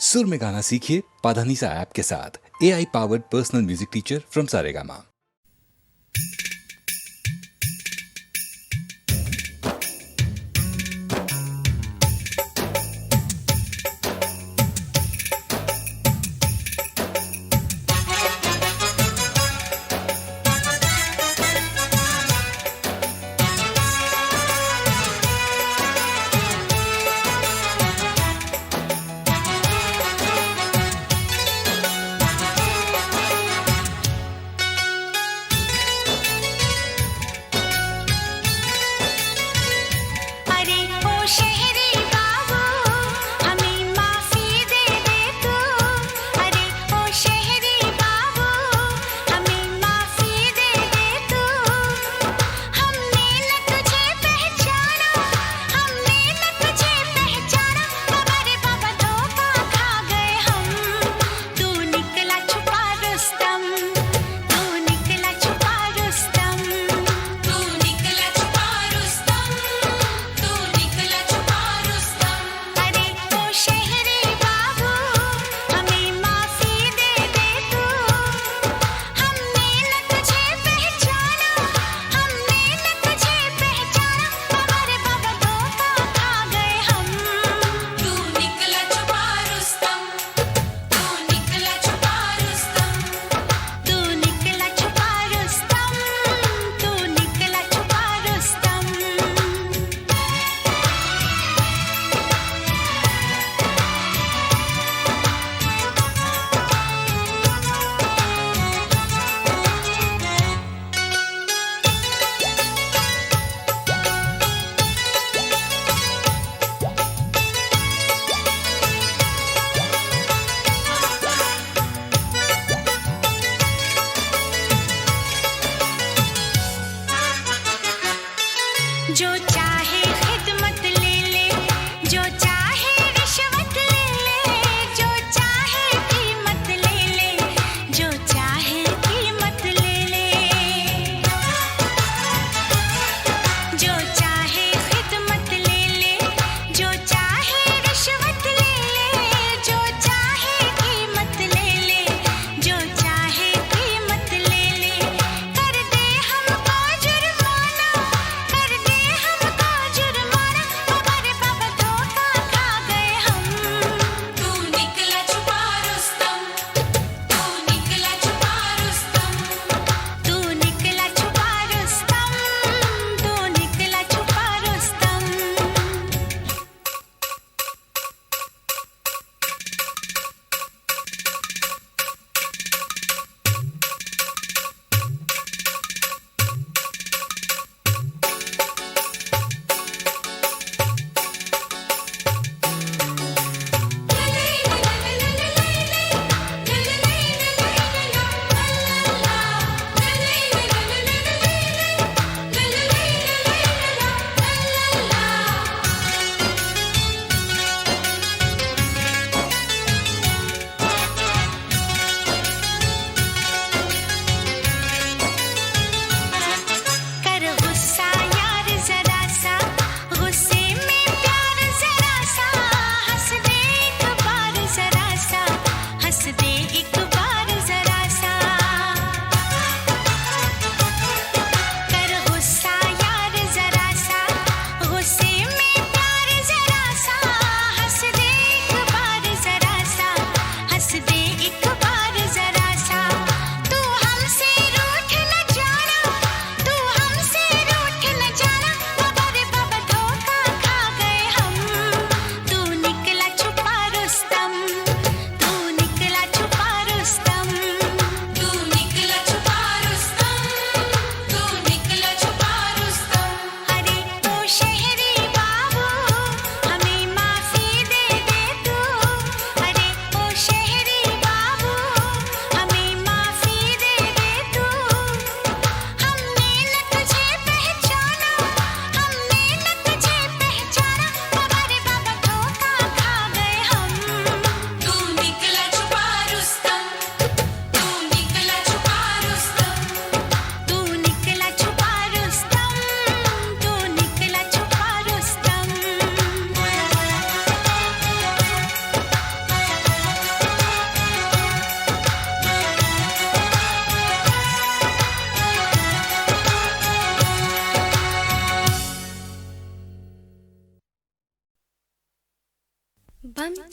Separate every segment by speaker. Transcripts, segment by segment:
Speaker 1: सुर में गाना सीखिए पाधानीसा ऐप के साथ। AI powered personal music teacher from Saregama.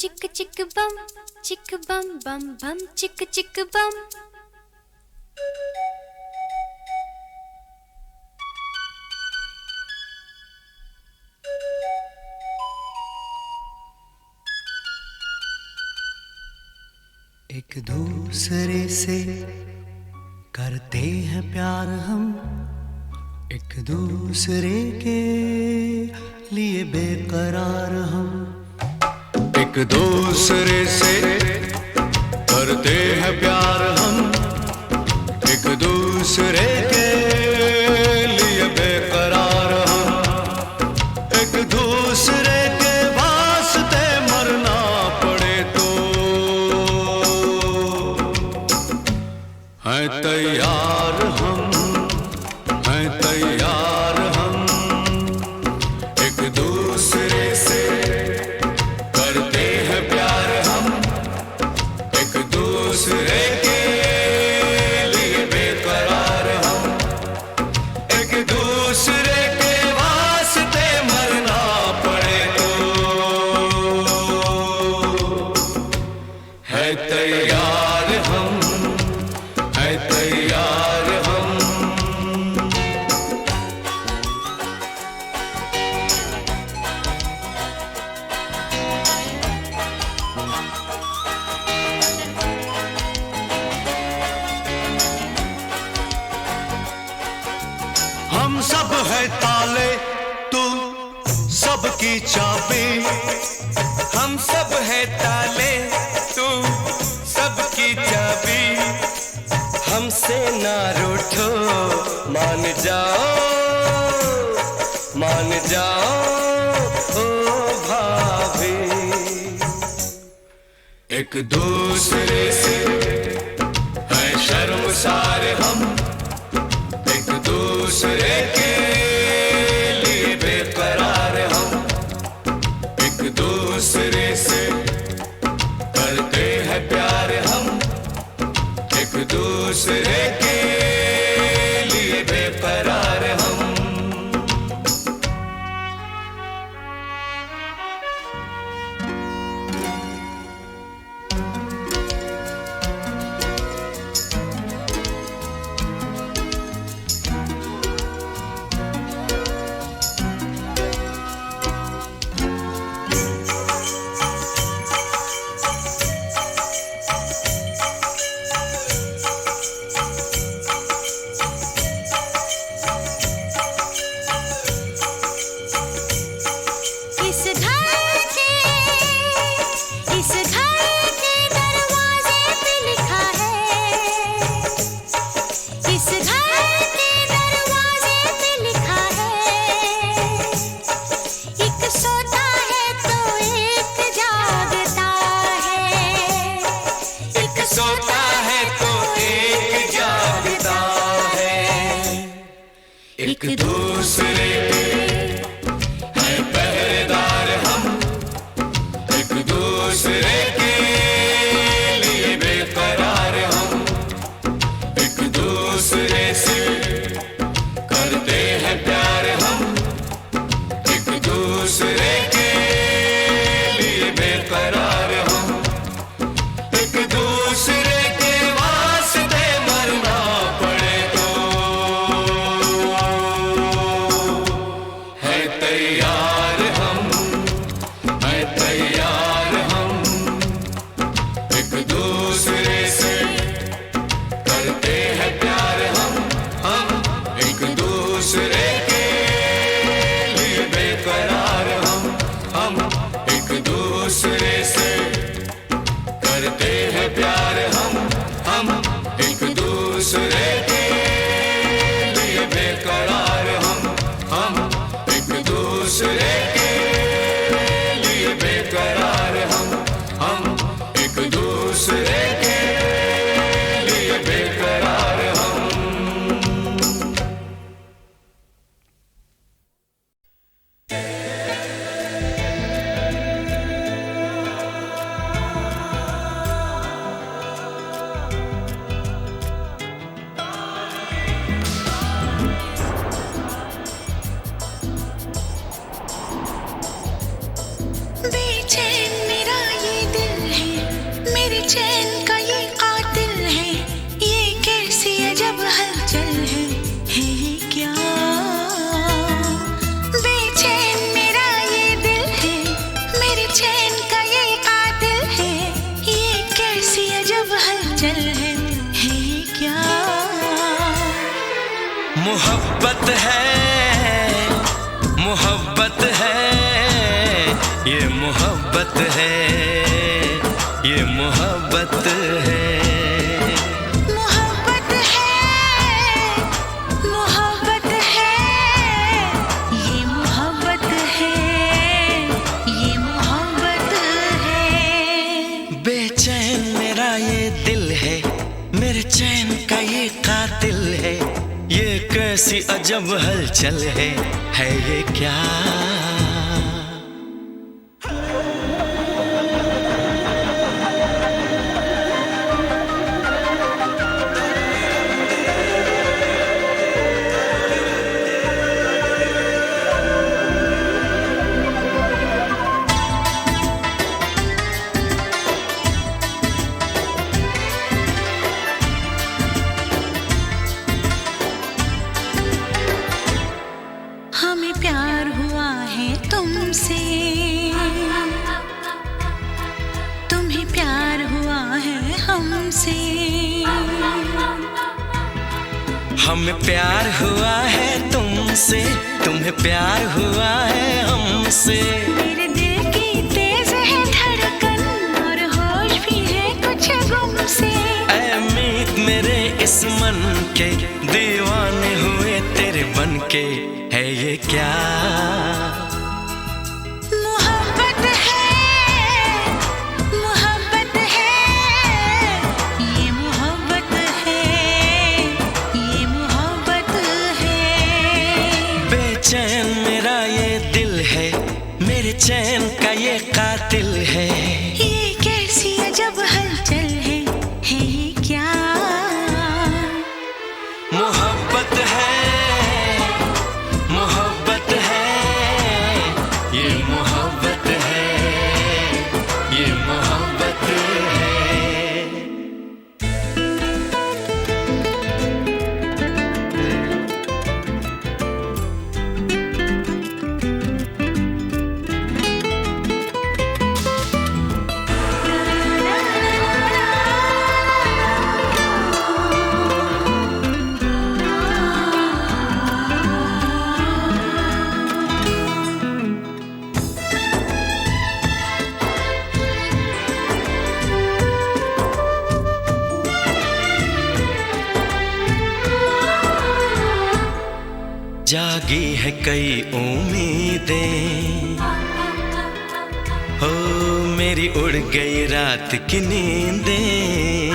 Speaker 2: चिक चिक बम चिक बम बम बम चिक चिक बम।
Speaker 3: एक दूसरे से करते हैं प्यार हम, एक दूसरे के लिए बेकरार हम। एक दूसरे से करते हैं प्यार हम, एक दूसरे के लिए बेकरार हम। एक दूसरे के वास्ते मरना पड़े तो हैं तैयार हम, हैं तैयार हम। एक दूसरे से करते हैं प्यार हम, एक दूसरे के लिए बेकरार हम। एक दूसरे के वास्ते मरना पड़े तो है तैयार हम, है तैयार हम। हम सब है ताले, तू सबकी चाबी।
Speaker 4: हम सब है ताले, तू सबकी चाबी। हमसे ना रूठो, मान जाओ, मान जाओ ओ भाभी।
Speaker 3: एक दूसरे से है शर्मसार हम, एक दूसरे के लिए बेकरार हम। एक दूसरे से करते हैं प्यार हम, एक दूसरे के लिए बेकरार हम।
Speaker 2: इस घर के दरवाजे पे लिखा है, इस घर के दरवाजे पे लिखा है। एक सोता है तो एक जागता है, एक
Speaker 4: सोता है तो एक जागता है।
Speaker 3: एक दूसरे के हैं पहरेदार हम, एक दूसरे के लिए बेकरार हम। एक दूसरे से करते हैं प्यार हम, एक दूसरे के लिए बेकरार हम। एक दूसरे के वास्ते मरना पड़े तो है तैयार हम, है तैयार हम। एक दूसरे से करते हैं प्यार हम एक दूसरे के लिए बेकरार हम एक दूसरे से करते हैं प्यार हम एक दूसरे के लिए बेकरार हम एक दूसरे के लिए बेकरार हम एक दूसरे के लिए बेकरार हम।
Speaker 5: बेचैन का ये कातिल है, ये कैसी अजब हलचल है ये क्या? बेचैन मेरा ये दिल है, मेरे चैन का ये कातिल है, ये कैसी अजब हलचल है ये क्या?
Speaker 4: मोहब्बत है, मोहब्बत है, ये मोहब्बत है, ये मोहब्बत है।
Speaker 5: मोहब्बत है, मोहब्बत है, ये मोहब्बत है, ये मोहब्बत है।
Speaker 4: बेचैन मेरा ये दिल है, मेरे चैन का ये कातिल है, ये कैसी अजब हलचल है ये क्या?
Speaker 5: हमें प्यार हुआ है तुमसे, तुम्हें प्यार हुआ है हमसे।
Speaker 4: हमें प्यार हुआ है तुमसे, तुम्हें प्यार हुआ है हमसे।
Speaker 5: मेरे दिल की तेज है धड़कन और होश भी है कुछ गुम से।
Speaker 4: ऐ मीत मेरे इस मन के दीवाने हुए तेरे बन के है ये क्या?
Speaker 5: मोहब्बत है, मोहब्बत है, ये मोहब्बत है, ये मोहब्बत है।
Speaker 4: बेचैन मेरा ये दिल है, मेरे चैन का ये कातिल है,
Speaker 5: ये कैसी अजब हलचल है ये क्या?
Speaker 4: मोहब्बत है, मोहब्बत है, ये मोहब्बत है, ये मोहब्बत है। जागी है कई उम्मीदें, हो मेरी उड़ गई रात की नींदें।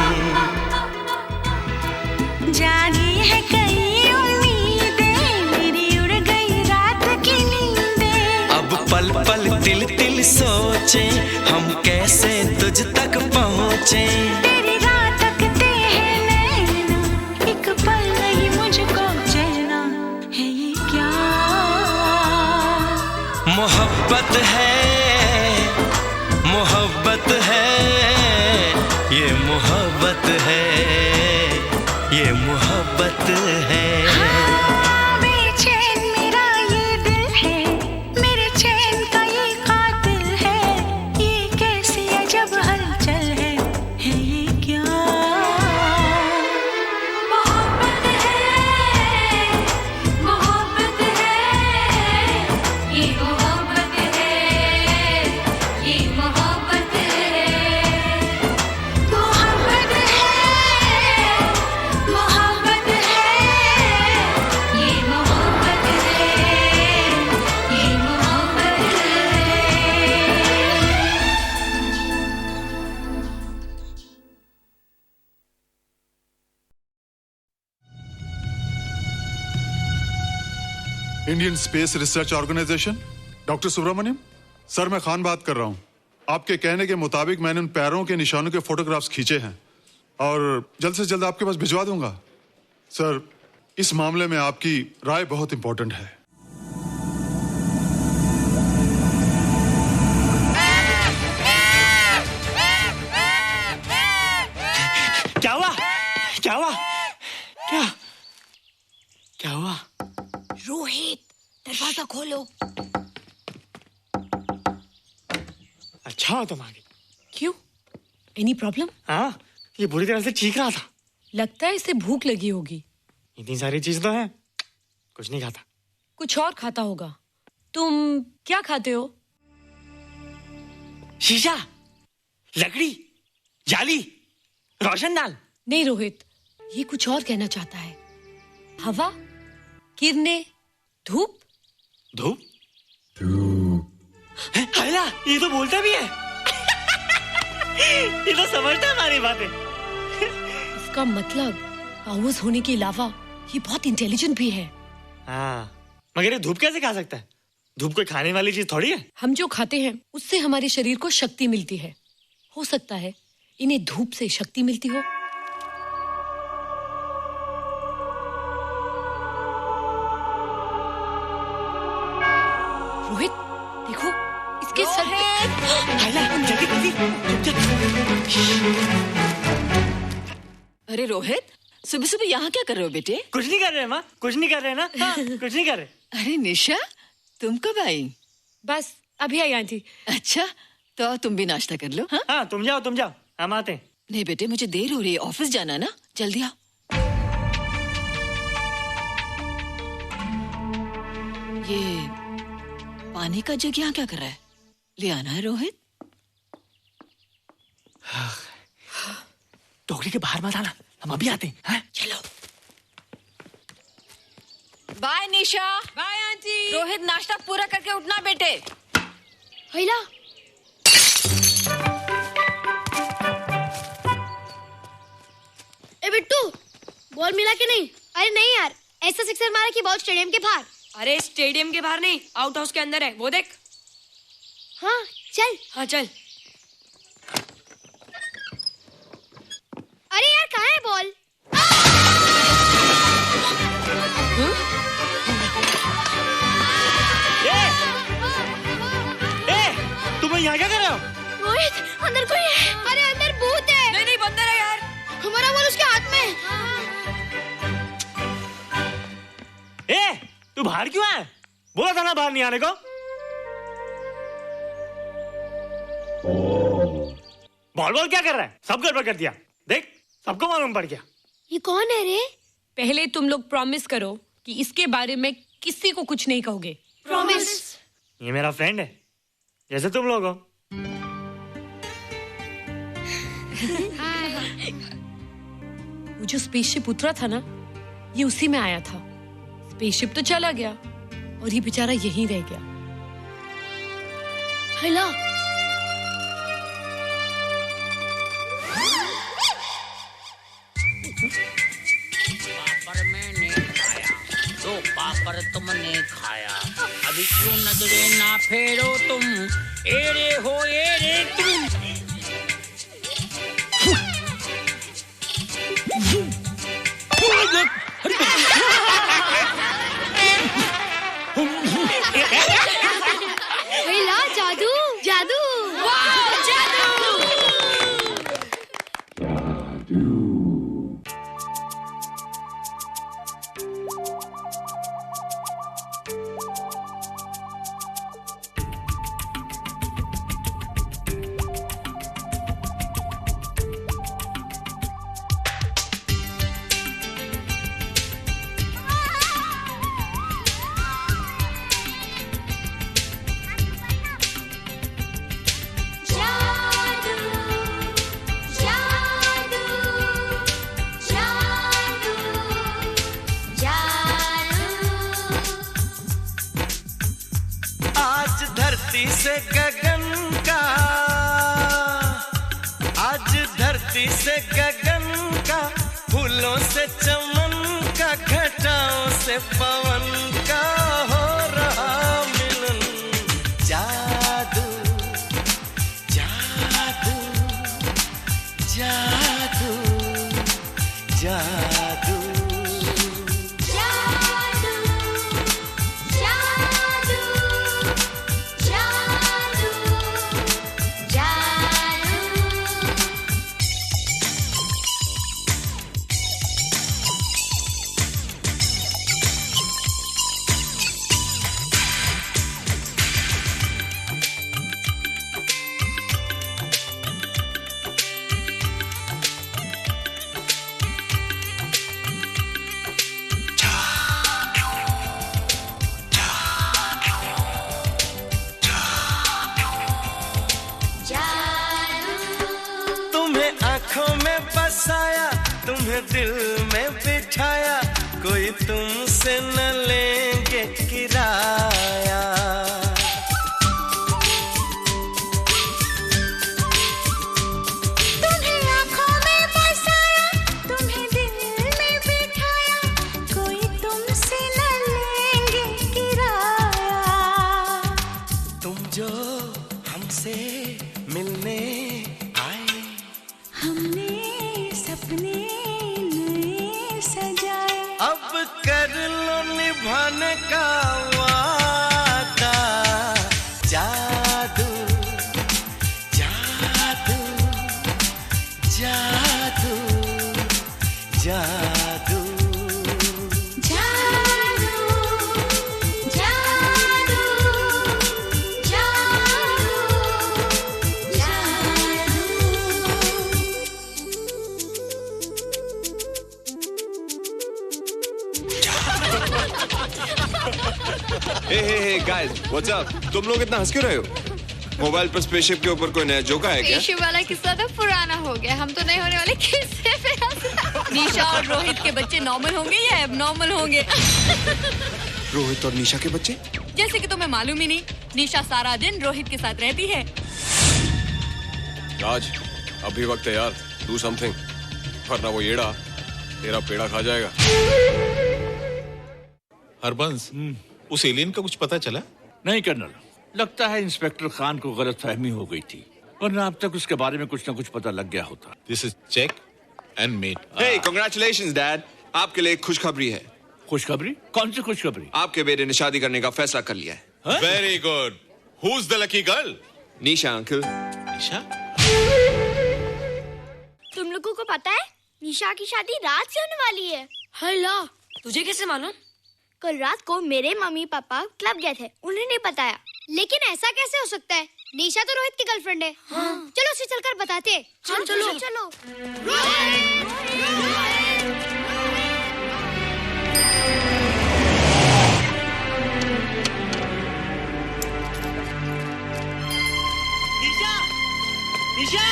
Speaker 5: जागी है कई उम्मीदें, मेरी उड़ गई रात की नींदें।
Speaker 4: अब पल पल तिल तिल सोचे, हम कैसे तुझ तक पहुँचे।
Speaker 5: तेरी राह तकते हैं नैना, एक पल नहीं मुझको चैना है ये क्या?
Speaker 4: मोहब्बत है, मोहब्बत है, ये मोहब्बत है, ये मोहब्बत है।
Speaker 5: बेचैन मेरा ये दिल है, मेरे चैन का ये कातिल है, ये कैसी अजब हलचल है ये क्या? मोहब्बत है, मोहब्बत है, ये मोहब्बत है, ये मोहब्बत है। मोहब्बत है, मोहब्बत है, ये मोहब्बत है, ये मोहब्बत है।
Speaker 6: Indian space research organisation, doctor Subramaniam sir, मैं खान बात कर रहा हूं। आपके कहने के मुताबिक मैंने उन पैरों के निशानों के फोटोग्राफ्स खींचे हैं और जल्द से जल्द आपके पास भिजवा दूंगा। सर, इस मामले में आपकी राय बहुत इंपॉर्टेंट है।
Speaker 7: दरवाजा खोलो।
Speaker 8: अच्छा हो तुम आ गई।
Speaker 7: क्यों? Any problem?
Speaker 8: हाँ, ये बुरी तरह से चीख रहा था।
Speaker 7: लगता है इसे भूख लगी होगी।
Speaker 8: इतनी सारी चीज तो है, कुछ नहीं खाता।
Speaker 7: कुछ और खाता होगा। तुम क्या खाते हो?
Speaker 8: शीशा, लकड़ी, जाली, रोशनदान।
Speaker 7: नहीं रोहित, ये कुछ और कहना चाहता है। हवा, किरणें, धूप।
Speaker 8: धूप? हैला, ये तो बोलता भी है। ये तो समझता है हमारी बातें।
Speaker 7: इसका मतलब पावर्स होने के अलावा ये बहुत इंटेलिजेंट भी है।
Speaker 8: हाँ, मगर ये धूप कैसे खा सकता है? धूप कोई खाने वाली चीज थोड़ी है।
Speaker 7: हम जो खाते हैं उससे हमारे शरीर को शक्ति मिलती है। हो सकता है इन्हें धूप से शक्ति मिलती हो। रोहित, देखो इसके सर पे।
Speaker 8: हैला, जल्दी जल्दी।
Speaker 9: अरे रोहित, सुबह सुबह यहाँ क्या कर रहे हो बेटे?
Speaker 8: कुछ नहीं कर रहे माँ, कुछ नहीं कर रहे ना। हाँ, कुछ नहीं कर रहे।
Speaker 9: अरे निशा, तुम कब आई?
Speaker 7: बस अभी आई आंटी।
Speaker 9: अच्छा, तो तुम भी नाश्ता कर लो। हाँ,
Speaker 8: हाँ, तुम जाओ, हम आते हैं।
Speaker 9: नहीं बेटे, मुझे देर हो रही है, ऑफिस जाना ना, जल्दी आओ। ये पानी का जग यहाँ क्या कर रहा है? ले आना है रोहित।
Speaker 8: टोकरी के बाहर मत आना, हम अभी आते हैं। हाँ?
Speaker 9: चलो। Bye Nisha.
Speaker 7: Bye aunty.
Speaker 9: Rohit, नाश्ता पूरा करके उठना बेटे।
Speaker 2: हैला, ए बिट्टू, बॉल मिला कि नहीं? अरे नहीं यार, ऐसा सिक्सर मारा कि बॉल स्टेडियम के बाहर।
Speaker 10: अरे स्टेडियम के बाहर नहीं, आउट हाउस के अंदर है, वो देख।
Speaker 2: हाँ चल।
Speaker 10: हाँ चल।
Speaker 2: अरे यार कहाँ है बॉल?
Speaker 8: तुम यहाँ क्या कर रहे हो?
Speaker 2: रोहित, अंदर कोई है। अरे अंदर भूत है।
Speaker 10: नहीं नहीं, बंदर है यार।
Speaker 2: हमारा बॉल उसके हाथ में।
Speaker 8: तू बाहर क्यों है? बोला था ना बाहर नहीं आने को। बॉल क्या कर रहा है? सब गड़बड़ कर दिया। देख, सबको मालूम पड़ गया।
Speaker 2: ये कौन है रे?
Speaker 7: पहले तुम लोग प्रॉमिस करो कि इसके बारे में किसी को कुछ नहीं कहोगे।
Speaker 2: प्रॉमिस।
Speaker 8: ये मेरा फ्रेंड है, जैसे तुम लोग हो।
Speaker 7: वो जो स्पेसशिप उतरा था ना, ये उसी में आया था। स्पेसशिप तो चला गया और ये बेचारा यहीं रह गया।
Speaker 2: हैला,
Speaker 11: पापड़ मैंने खाया, दो पापड़ तुमने खाया, अभी क्यों नजरे ना फेरो तुम, एरे हो एरे तुम।
Speaker 2: हैला, जादू जादू।
Speaker 4: से गगन का, आज धरती से गगन का, फूलों से चमन का, घटाओं से पवन का हो रहा मिलन। जादू जादू जादू जादू तुम्हें आंखों में बसाया, तुम्हें दिल में बिठाया, कोई तुमसे न लेंगे किराया।
Speaker 5: तुम्हें आंखों में बसाया, तुम्हें दिल में बिठाया, कोई तुमसे न लेंगे किराया।
Speaker 4: तुम जो हमसे मिलने आए,
Speaker 5: हमने सपने नए सजाए,
Speaker 4: अब कर लो निभाने का वादा। जादू जादू जादू जादू
Speaker 5: जादू जादू
Speaker 12: हे गाइस, व्हाट्स अप? तुम लोग इतना हंस क्यों रहे हो? मोबाइल पर स्पेसशिप के ऊपर कोई नया जोक है क्या?
Speaker 2: स्पेसशिप वाला किस्सा तो पुराना हो गया, हम तो नहीं होने वाले किस्से पे हंस।
Speaker 7: निशा और रोहित के बच्चे नॉर्मल होंगे या एबनॉर्मल होंगे?
Speaker 12: रोहित और निशा के बच्चे?
Speaker 7: जैसे कि तुम्हें मालूम ही नहीं, निशा सारा दिन रोहित के साथ रहती है।
Speaker 12: राज, अभी वक्त है यार, डू समथिंग, वरना वो येड़ा तेरा पेड़ा खा जाएगा।
Speaker 13: हरबंस, उस एलियन का कुछ पता चला?
Speaker 8: नहीं कर्नल, लगता है इंस्पेक्टर खान को गलतफहमी हो गई थी, वरना अब तक उसके बारे में कुछ न कुछ पता लग गया होता।
Speaker 13: This is check and mate.
Speaker 12: Hey, congratulations dad, आपके लिए एक खुशखबरी है।
Speaker 8: खुशखबरी? कौन सी खुशखबरी?
Speaker 12: आपके बेटे ने शादी करने का फैसला कर लिया है।
Speaker 13: Very good. Who is the lucky girl?
Speaker 12: Nisha uncle.
Speaker 13: Nisha?
Speaker 10: तुम लोगों को पता है निशा की शादी रात से होने वाली है।
Speaker 2: हल्ला,
Speaker 10: तुझे कैसे मालूम? कल रात को मेरे मम्मी पापा क्लब गए थे, उन्हें नहीं बताया।
Speaker 2: लेकिन ऐसा कैसे हो सकता है? निशा तो रोहित की गर्लफ्रेंड है। हाँ। चलो उसे चलकर बताते हैं।
Speaker 10: हाँ, चलो चलो।
Speaker 8: निशा, निशा,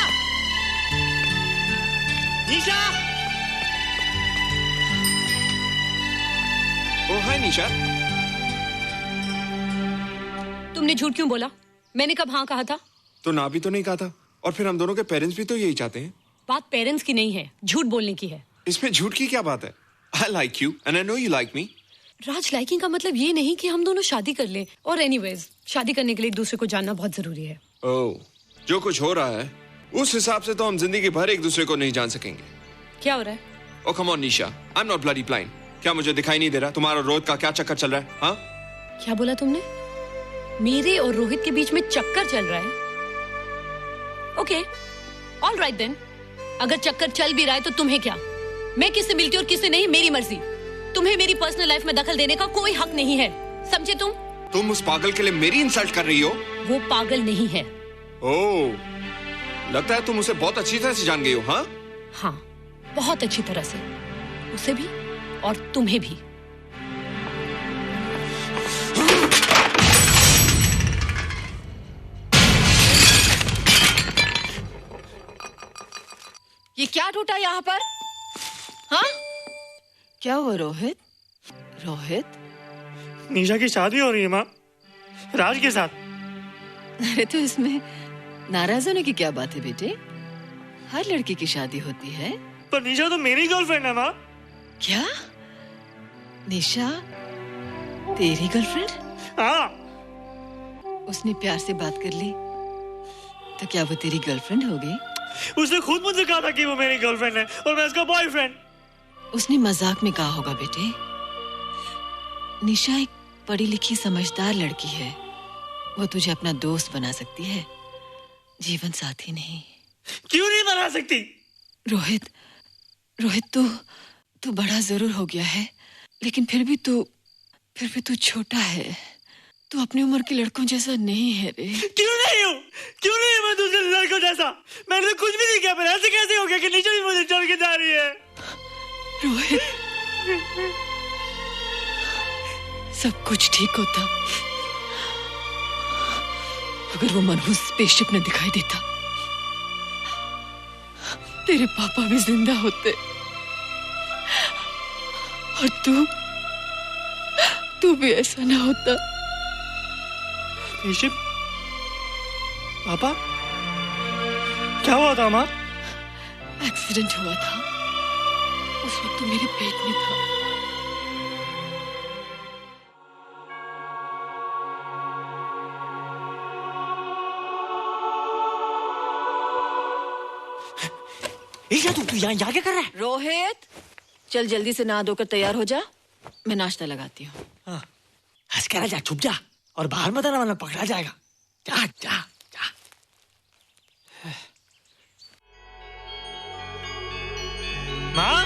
Speaker 8: निशा।
Speaker 12: ओ हाय निशा।
Speaker 7: तुमने झूठ क्यों बोला? मैंने कब हाँ कहा था?
Speaker 12: तो ना भी तो नहीं कहा था, और फिर हम दोनों के पेरेंट्स भी तो यही चाहते हैं।
Speaker 7: बात पेरेंट्स की नहीं है, झूठ बोलने की है।
Speaker 12: इसमें झूठ की क्या बात है? I like you and I know you like me.
Speaker 7: Raj, liking का मतलब ये नहीं कि हम दोनों शादी कर लें। और एनीवेज, शादी करने के लिए एक दूसरे को जानना बहुत जरूरी है।
Speaker 12: ओह, जो कुछ हो रहा है उस हिसाब से तो हम जिंदगी भर एक दूसरे को नहीं जान सकेंगे।
Speaker 7: क्या हो रहा है?
Speaker 12: Oh come on Nisha, I'm not bloody blind. क्या मुझे दिखाई नहीं दे रहा तुम्हारा रोहित का क्या चक्कर चल रहा है? हाँ?
Speaker 7: क्या बोला तुमने? मेरे और रोहित के बीच में चक्कर चल रहा है? Okay, all right then. अगर चक्कर चल भी रहा है तो तुम्हें क्या? मैं किससे मिलती हूँ और किससे नहीं, मेरी मर्जी। तुम्हें मेरी पर्सनल लाइफ में दखल देने का कोई हक नहीं है, समझे तुम?
Speaker 12: तुम उस पागल के लिए मेरी इंसल्ट कर रही हो?
Speaker 7: वो पागल नहीं है।
Speaker 12: ओह, लगता है तुम उसे बहुत अच्छी तरह से जान गई हो। हाँ?
Speaker 7: हाँ, बहुत अच्छी तरह से, उसे भी और तुम्हें भी।
Speaker 9: ये क्या टूटा यहाँ पर? हाँ? क्या हुआ रोहित? रोहित?
Speaker 8: निशा की शादी हो रही है माँ, राज के साथ।
Speaker 9: अरे तो इसमें नाराज होने की क्या बात है बेटे? हर लड़की की शादी होती है।
Speaker 8: पर निशा तो मेरी गर्लफ्रेंड है माँ।
Speaker 9: क्या? निशा तेरी गर्लफ्रेंड?
Speaker 8: हाँ।
Speaker 9: उसने प्यार से बात कर ली तो क्या वो तेरी गर्लफ्रेंड हो गई?
Speaker 8: उसने खुद मुझसे कहा था कि वो मेरी गर्लफ्रेंड है और मैं उसका बॉयफ्रेंड।
Speaker 9: उसने मजाक में कहा होगा बेटे। निशा एक पढ़ी लिखी समझदार लड़की है, वो तुझे अपना दोस्त बना सकती है, जीवन साथी नहीं।
Speaker 8: क्यों नहीं बना सकती?
Speaker 9: रोहित, रोहित तू बड़ा जरूर हो गया है, लेकिन फिर भी तू छोटा है। तू अपनी उम्र के लड़कों जैसा नहीं है रे।
Speaker 8: क्यों नहीं हूँ? क्यों नहीं हूँ मैं दूसरे लड़कों जैसा? मैंने तो कुछ भी नहीं किया, पर ऐसे कैसे हो गया कि निशा भी मुझे छोड़ के जा रही है?
Speaker 9: रोहित, सब कुछ ठीक होता अगर वो मनहूस स्पेसशिप न दिखाई देता। तेरे पापा भी जिंदा होते और तू भी ऐसा ना होता।
Speaker 14: ऋषभ, पापा क्या हुआ था माँ?
Speaker 9: एक्सीडेंट हुआ था, उस वक्त तू मेरे पेट में था।
Speaker 14: तू यहाँ क्या कर रहा है?
Speaker 9: रोहित, चल जल्दी से नहा धोकर तैयार हो जा, मैं नाश्ता लगाती हूँ।
Speaker 14: हंस कर जा, छुप जा और बाहर मत आना वरना पकड़ा जाएगा। जा जा जा। माँ,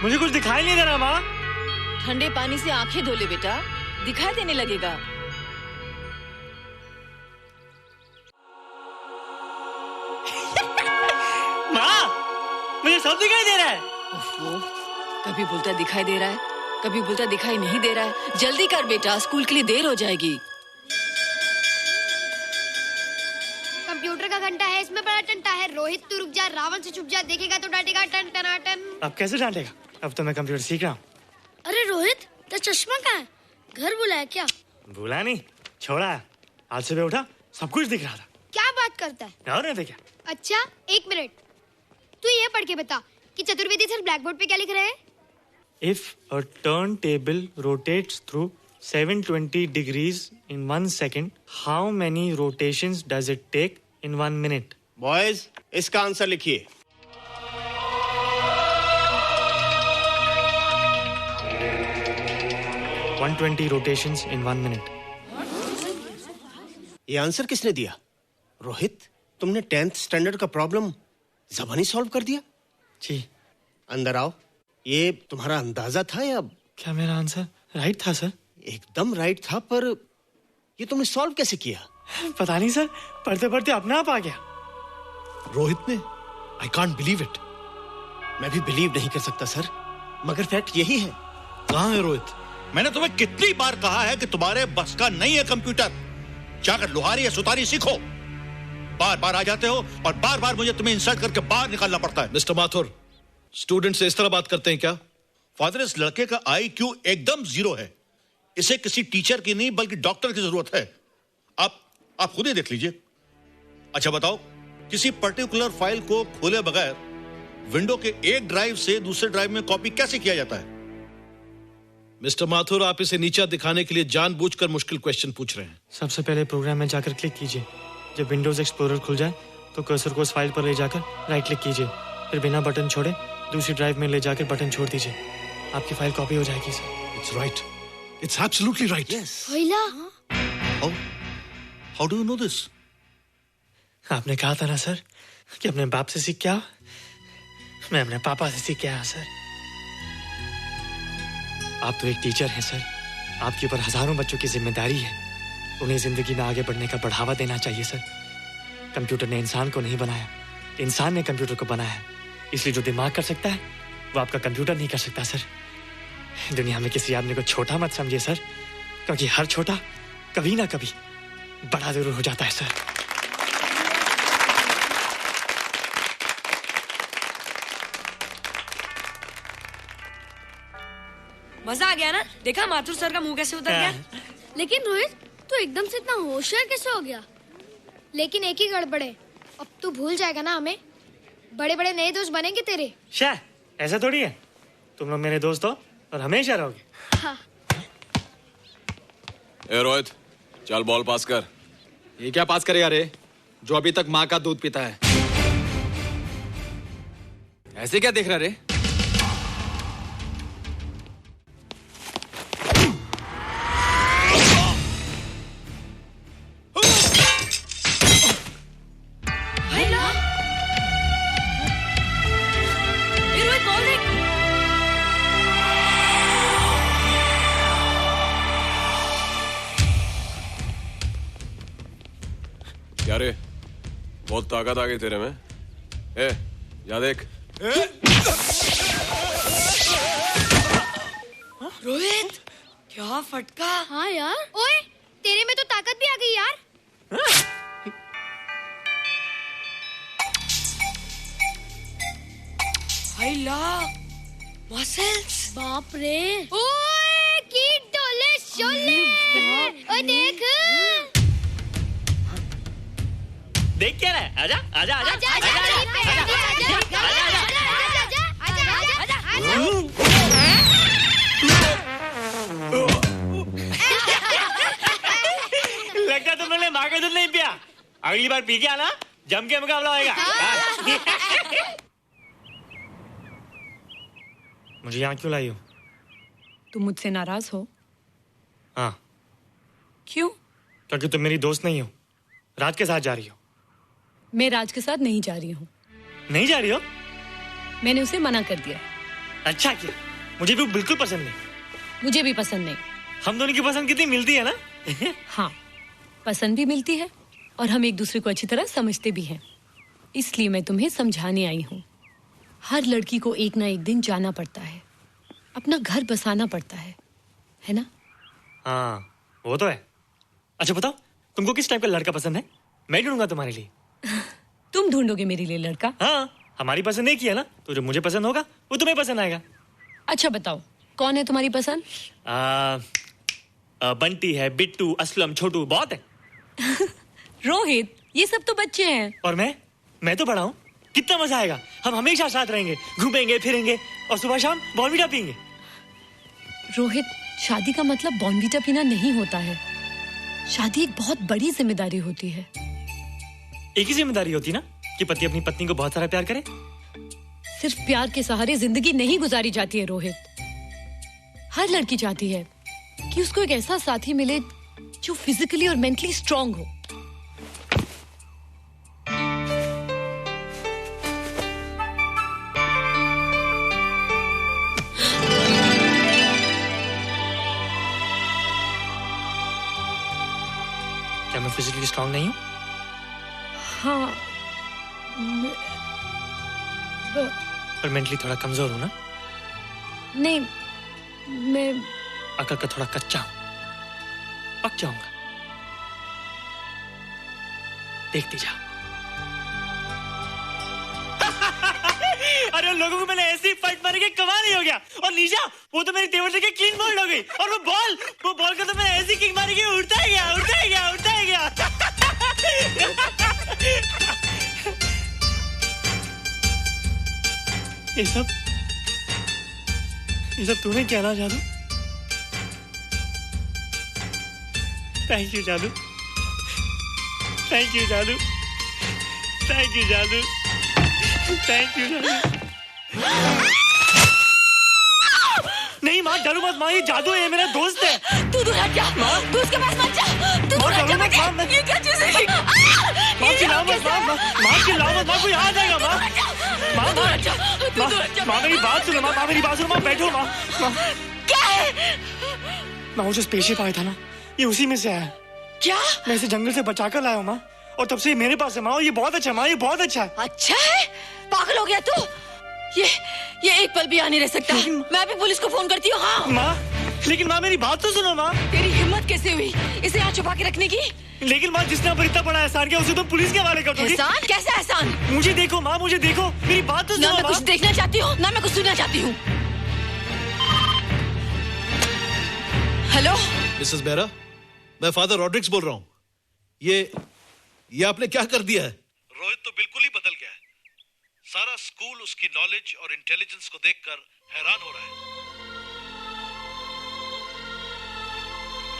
Speaker 14: मुझे कुछ दिखाई नहीं दे रहा माँ।
Speaker 9: ठंडे पानी से आंखें धो ले बेटा, दिखाई देने लगेगा।
Speaker 14: मुझे सब दिखाई दे रहा है।
Speaker 9: कभी बोलता दिखाई दे रहा है, कभी बोलता दिखाई नहीं दे रहा है। जल्दी कर बेटा, स्कूल के लिए देर हो जाएगी।
Speaker 2: कंप्यूटर का घंटा है, इसमें बड़ा टंटा है। रोहित तू रुक जा, रावण से छुप जा, देखेगा तो डांटेगा टन टनाटन।
Speaker 14: अब कैसे डांटेगा? अब तो मैं कंप्यूटर सीख रहा हूँ।
Speaker 10: अरे रोहित, तेरा चश्मा कहाँ है? घर बुलाया क्या?
Speaker 14: भूला नहीं, छोड़ा। आज सुबह उठा, सब कुछ दिख रहा था।
Speaker 2: क्या बात करता है?
Speaker 14: और नहीं क्या?
Speaker 2: अच्छा, एक मिनट, तू ये पढ़ के बता कि चतुर्वेदी सर ब्लैक बोर्ड पे क्या लिख रहे हैं?
Speaker 14: If a turntable rotates through 720 degrees in 1 second, how many rotations does it take in 1 minute?
Speaker 15: Boys, इसका आंसर लिखिए।
Speaker 14: $120 rotations in 1 minute.
Speaker 15: ये आंसर किसने दिया? रोहित, तुमने 10th स्टैंडर्ड का प्रॉब्लम ज़बानी सॉल्व कर दिया?
Speaker 14: जी।
Speaker 15: अंदर आओ। ये तुम्हारा अंदाजा था या?
Speaker 14: क्या मेरा आंसर राइट था सर?
Speaker 15: एकदम राइट था, पर ये तुमने सॉल्व कैसे किया?
Speaker 14: पता नहीं सर, पढ़ते पढ़ते अपने आप आ गया।
Speaker 15: रोहित ने? I can't believe it. मैं भी बिलीव नहीं कर सकता सर, मगर फैक्ट यही है।
Speaker 8: कहाँ है रोहित? मैंने तुम्हें कितनी बार कहा है कि तुम्हारे बस का नहीं है कंप्यूटर। जाकर लोहारी या सुतारी सीखो। बार बार आ जाते हो और बार बार मुझे तुम्हें इंसल्ट करके बाहर निकालना पड़ता है।
Speaker 13: मिस्टर माथुर, स्टूडेंट से इस तरह बात करते हैं क्या?
Speaker 8: फादर, इस लड़के का IQ एकदम 0 है। इसे किसी टीचर की नहीं बल्कि डॉक्टर की जरूरत है। आप खुद ही देख लीजिए। अच्छा बताओ, किसी पर्टिकुलर फाइल को खोले बगैर विंडो के एक ड्राइव से दूसरे ड्राइव में कॉपी कैसे किया जाता है?
Speaker 13: मिस्टर माथुर, आप इसे नीचा दिखाने के लिए जानबूझकर मुश्किल क्वेश्चन पूछ रहे हैं।
Speaker 14: सबसे पहले प्रोग्राम में जाकर क्लिक कीजिए। जब विंडोज एक्सप्लोरर खुल जाए तो कर्सर को उस फाइल पर ले जाकर राइट क्लिक कीजिए, फिर बिना बटन छोड़े दूसरी ड्राइव में ले जाकर बटन छोड़ दीजिए। आपकी फाइल कॉपी हो जाएगी sir.
Speaker 13: It's right, it's absolutely right.
Speaker 8: How do you know this?
Speaker 14: आपने कहा था ना सर कि अपने बाप से सीख के आओ। मैं अपने पापा से सीख के आया सर। आप तो एक टीचर हैं सर, आपके ऊपर हजारों बच्चों की जिम्मेदारी है। उन्हें जिंदगी में आगे बढ़ने का बढ़ावा देना चाहिए सर। कंप्यूटर ने इंसान को नहीं बनाया, इंसान ने कंप्यूटर को बनाया। इसलिए जो दिमाग कर सकता है वो आपका कंप्यूटर नहीं कर सकता सर। दुनिया में किसी आदमी को छोटा मत समझिए सर, क्योंकि हर छोटा कभी ना कभी बड़ा जरूर हो जाता है सर।
Speaker 16: मजा आ गया ना? देखा माथुर सर का मुंह कैसे उतर गया?
Speaker 10: लेकिन रोहित, तू एकदम से इतना होशियार कैसे हो गया?
Speaker 2: लेकिन एक ही गड़बड़ है, अब तू भूल जाएगा ना हमें। बड़े बड़े नए दोस्त बनेंगे तेरे।
Speaker 14: शाह, ऐसा थोड़ी है। तुम लोग मेरे दोस्त हो और हमेशा रहोगे।
Speaker 2: हाँ।
Speaker 12: ए रोहित, चल बॉल पास कर।
Speaker 17: ये क्या पास करेगा रे, जो अभी तक माँ का दूध पीता है? ऐसे क्या देख रहा रे?
Speaker 12: क्या रे, बहुत ताकत आ गई तेरे में। ए, या देख।
Speaker 16: रोहित, क्या फटका।
Speaker 2: हाँ यार। ओए, तेरे में तो ताकत भी आ गई यार।
Speaker 16: हाय ला मसल्स।
Speaker 2: बाप रे। ओए कीट डोले शोले। ओए देख।
Speaker 14: देख क्या रहा है? आजा आजा आजा
Speaker 2: आजा आजा
Speaker 14: लगता तुम लोगों ने माँ का दूध नहीं पिया। अगली बार पी के आना, जम के मुकाबला होएगा। मुझे यहाँ क्यों लाई हो?
Speaker 9: तुम मुझसे नाराज हो?
Speaker 14: हाँ।
Speaker 9: क्यों?
Speaker 14: क्योंकि तुम मेरी दोस्त नहीं हो, राज के साथ जा रही हो।
Speaker 9: मैं राज के साथ नहीं जा रही हूँ।
Speaker 14: नहीं जा रही हो?
Speaker 9: मैंने उसे मना कर दिया।
Speaker 14: अच्छा किया, मुझे भी बिल्कुल पसंद नहीं।
Speaker 9: मुझे भी पसंद नहीं।
Speaker 14: हम दोनों की पसंद कितनी मिलती है ना?
Speaker 9: हाँ, पसंद भी मिलती है और हम एक दूसरे को अच्छी तरह समझते भी हैं। इसलिए मैं तुम्हें समझाने आई हूँ। हर लड़की को एक ना एक दिन जाना पड़ता है, अपना घर बसाना पड़ता है ना?
Speaker 14: हाँ, वो तो है। अच्छा बताओ, तुमको किस टाइप का लड़का पसंद है? मैं ढूंढूंगा तुम्हारे लिए।
Speaker 9: तुम ढूंढोगे मेरे लिए लड़का?
Speaker 14: हाँ, हमारी पसंद एक ही है ना, तो जो मुझे पसंद होगा वो तुम्हें पसंद आएगा।
Speaker 9: अच्छा बताओ, कौन है तुम्हारी पसंद?
Speaker 14: बंटी है, बिट्टू, असलम, छोटू, बहुत है।
Speaker 9: रोहित, ये सब तो बच्चे हैं।
Speaker 14: और मैं तो बड़ा हूँ। कितना मजा आएगा, हम हमेशा साथ रहेंगे, घूमेंगे फिरेंगे और सुबह शाम बॉर्नवीटा पीएंगे।
Speaker 9: रोहित, शादी का मतलब बॉर्नवीटा पीना नहीं होता है। शादी एक बहुत बड़ी जिम्मेदारी होती है।
Speaker 14: एक ही जिम्मेदारी होती ना कि पति अपनी पत्नी को बहुत सारा प्यार करे।
Speaker 9: सिर्फ प्यार के सहारे जिंदगी नहीं गुजारी जाती है रोहित। हर लड़की चाहती है कि उसको एक ऐसा साथी मिले जो फिजिकली और मेंटली स्ट्रांग हो।
Speaker 14: क्या मैं फिजिकली स्ट्रांग नहीं हूँ?
Speaker 9: हाँ,
Speaker 14: पर मेंटली थोड़ा कमजोर हूँ ना?
Speaker 9: नहीं, मैं
Speaker 14: अकल का थोड़ा कच्चा हूँ, पक जाऊंगा। देखती जा। अरे उन लोगों को मैंने ऐसी फाइट मारी कि कमाल ही हो गया। और निशा, वो तो मेरी टेबल से क्लीन बॉल हो गई। और वो बॉल का तो मैंने ऐसी किक मारी कि उड़ता ही गया, उड़ता ही गया, उड़ता ही गया। ये सब तूने क्या ना जादू? थैंक यू जादू, थैंक यू जादू, थैंक यू जादू, थैंक यू जादू। नहीं माँ, डरो मत माँ, ये जादू है, मेरा दोस्त है।
Speaker 9: तू दूर हट जा, तू उसके पास मत जा, तू दूर हट जा बेटा। ये क्या चीज़ है?
Speaker 14: माँ चिल्लाओ मत, माँ चिल्लाओ मत, माँ कोई आ जाएगा। माँ मेरी बात सुनो, माँ मेरी बात सुनो, माँ बैठो। माँ
Speaker 9: क्या है?
Speaker 14: माँ वो जो स्पेसशिप आया था ना, ये उसी में से आया।
Speaker 9: क्या?
Speaker 14: मैं इसे जंगल से बचाकर लाया हूँ माँ, और तब से ये मेरे पास है माँ। और ये बहुत अच्छा है माँ, ये बहुत अच्छा है।
Speaker 9: अच्छा है? पागल हो गया तू? ये एक पल भी यहाँ नहीं रह सकता। मैं भी पुलिस को फोन करती हूँ। हाँ
Speaker 14: माँ, लेकिन माँ मेरी बात तो सुनो माँ।
Speaker 9: तेरी हिम्मत कैसे हुई इसे यहाँ छुपा के रखने की?
Speaker 14: लेकिन माँ, जिसने पर इतना बड़ा एहसान किया उसे तो पुलिस के हवाले कर दोगी।
Speaker 9: एहसान? कैसा एहसान?
Speaker 14: मुझे देखो माँ, मुझे देखो, मेरी बात तो सुनो।
Speaker 9: ना मैं कुछ देखना चाहती हूँ, ना मैं कुछ सुनना चाहती हूँ। हेलो
Speaker 13: मिसेस बेरा, मैं फादर रॉड्रिक्स बोल रहा हूँ। ये आपने क्या कर दिया है? रोहित तो बिल्कुल ही बदल गया है। सारा स्कूल उसकी नॉलेज और इंटेलिजेंस को देखकर हैरान हो रहा है।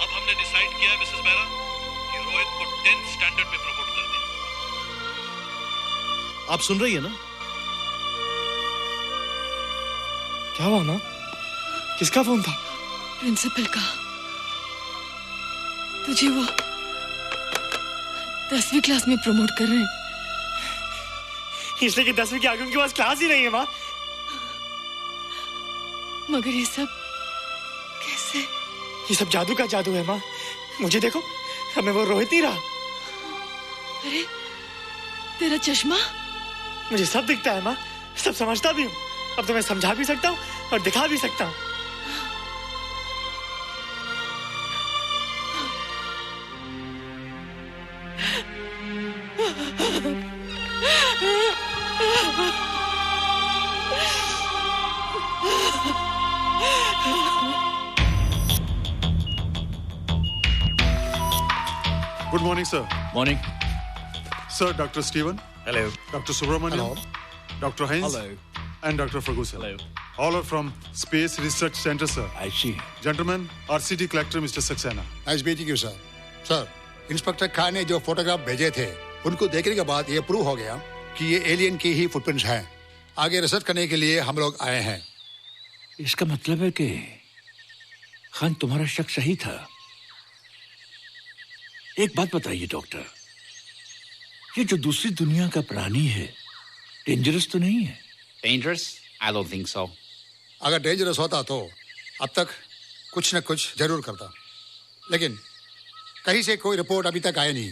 Speaker 13: अब हमने डिसाइड किया है मिसेस बेरा कि रोहित को 10th स्टैंडर्ड में प्रमोट कर दें। आप सुन रही है ना?
Speaker 14: क्या हुआ माँ? किसका फोन था?
Speaker 9: प्रिंसिपल का। तुझे वो 10वीं क्लास में प्रमोट कर रहे हैं।
Speaker 14: इसलिए कि 10वीं के आगे उनके पास क्लास ही नहीं है माँ।
Speaker 9: मगर ये सब कैसे?
Speaker 14: ये सब जादू का जादू है माँ। मुझे देखो, हमें वो रोहित नहीं रहा।
Speaker 9: अरे तेरा चश्मा?
Speaker 14: मुझे सब दिखता है माँ, सब समझता भी हूँ। अब तो मैं समझा भी सकता हूँ और दिखा भी सकता हूँ।
Speaker 6: Good morning, sir.
Speaker 8: Morning.
Speaker 6: Sir, Dr. Stephen.
Speaker 8: Hello.
Speaker 6: Dr. Subramaniam.
Speaker 8: Hello.
Speaker 6: Dr. Heinz.
Speaker 8: Hello.
Speaker 6: And Dr. Ferguson. Hello. All are from Space Research Center, sir.
Speaker 8: I see.
Speaker 6: Gentlemen, RCT collector Mr. Saxena.
Speaker 18: Nice meeting you sir. Sir, inspector Khan ने जो photograph भेजे थे उनको देखने के बाद ये prove हो गया कि ये एलियन की ही फुटप्रिंट्स हैं। आगे रिसर्च करने के लिए हम लोग आए हैं।
Speaker 8: इसका मतलब है कि खान तुम्हारा शक सही था। एक बात बताइए डॉक्टर, ये जो दूसरी दुनिया का प्राणी है डेंजरस तो नहीं है?
Speaker 11: Dangerous? I don't think so.
Speaker 18: अगर डेंजरस होता तो अब तक कुछ न कुछ जरूर करता, लेकिन कहीं से कोई रिपोर्ट अभी तक आई नहीं।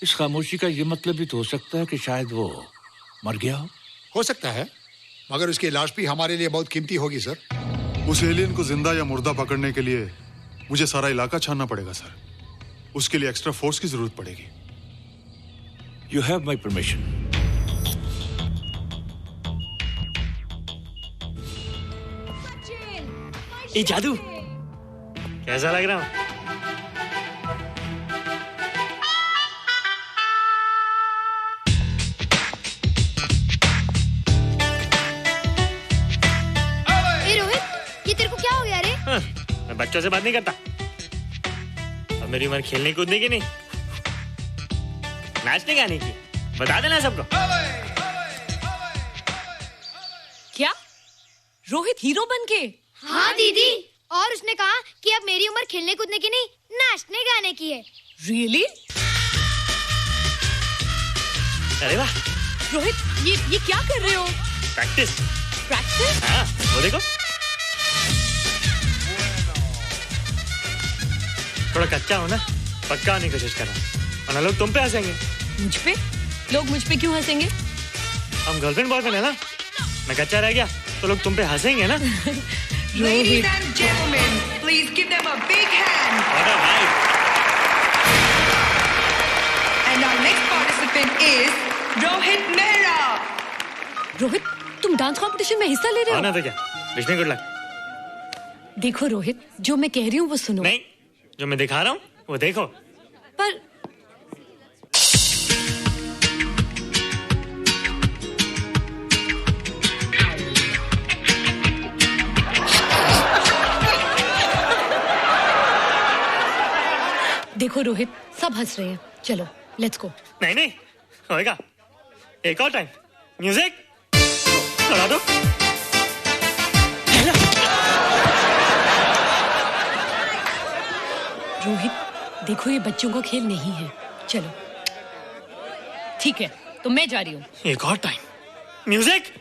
Speaker 8: इस खामोशी का ये मतलब भी तो हो सकता है कि शायद वो मर गया
Speaker 18: हो सकता है, मगर उसकी लाश भी हमारे लिए बहुत कीमती होगी सर।
Speaker 6: उस एलियन को जिंदा या मुर्दा पकड़ने के लिए मुझे सारा इलाका छानना पड़ेगा सर। उसके लिए एक्स्ट्रा फोर्स की जरूरत पड़ेगी।
Speaker 8: You have my permission.
Speaker 14: ये जादू कैसा लग रहा हूँ?
Speaker 2: ये तेरे को क्या हो गया रे?
Speaker 14: मैं बच्चों से बात नहीं करता। अब मेरी उम्र खेलने कूदने की नहीं, नाचने गाने की। बता देना सबको।
Speaker 9: क्या रोहित हीरो बन के?
Speaker 2: हाँ दीदी, और उसने कहा कि अब मेरी उम्र खेलने कूदने की नहीं, नाचने गाने की है।
Speaker 9: रियली?
Speaker 14: अरे वाह
Speaker 9: रोहित, ये क्या कर रहे हो?
Speaker 14: प्रैक्टिस।
Speaker 9: प्रैक्टिस?
Speaker 14: हाँ, वो देखो थोड़ा कच्चा हो ना, पक्का होने की कोशिश कर रहा हूँ, वरना लोग तुम पे हंसेंगे।
Speaker 9: मुझ पे? लोग मुझ पे क्यों हंसेंगे?
Speaker 14: हम गर्लफ्रेंड बॉयफ्रेंड है ना, मैं कच्चा रह गया तो लोग तुम पे हंसेंगे ना।
Speaker 5: Ladies and gentlemen, please give them a big hand.
Speaker 14: What a vibe.
Speaker 5: And our next participant is Rohit Mehra.
Speaker 9: Rohit, तुम डांस कंपटीशन में हिस्सा ले रहे हो?
Speaker 14: ना तो क्या, विश मी गुड लक।
Speaker 9: देखो रोहित, जो मैं कह रही हूँ वो सुनो।
Speaker 14: नहीं, जो मैं दिखा रहा हूँ वो देखो।
Speaker 9: पर देखो रोहित, सब हंस रहे हैं। चलो लेट्स गो।
Speaker 14: नहीं नहीं होएगा, एक और टाइम। म्यूजिक चला दो।
Speaker 9: रोहित देखो, ये बच्चों का खेल नहीं है। चलो ठीक है, तो मैं जा रही हूँ।
Speaker 14: एक और time. Music.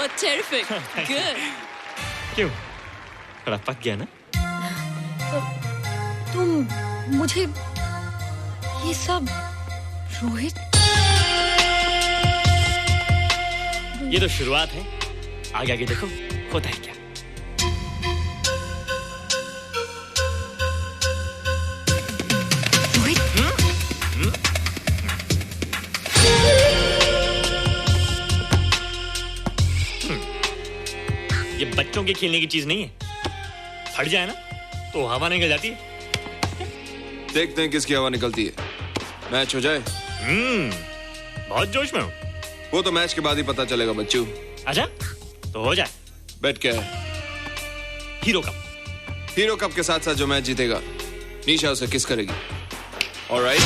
Speaker 16: You're terrific. Good.
Speaker 14: क्यों? थोड़ा पक गया ना?
Speaker 9: तो तुम मुझे ये सब रोहित
Speaker 14: ये तो शुरुआत है, आगे आगे देखो होता है क्या। ये बच्चों के खेलने की चीज नहीं है, फट जाए ना तो हवा निकल जाती है।
Speaker 12: देखते हैं किसकी हवा निकलती है। मैच हो जाए।
Speaker 14: बहुत जोश में हूँ।
Speaker 12: वो तो मैच के बाद ही पता चलेगा बच्चू।
Speaker 14: अच्छा तो हो जाए।
Speaker 12: बेट क्या है?
Speaker 14: Hero cup.
Speaker 12: हीरो कप के साथ साथ जो मैच जीतेगा निशा उसे किस करेगी। Alright.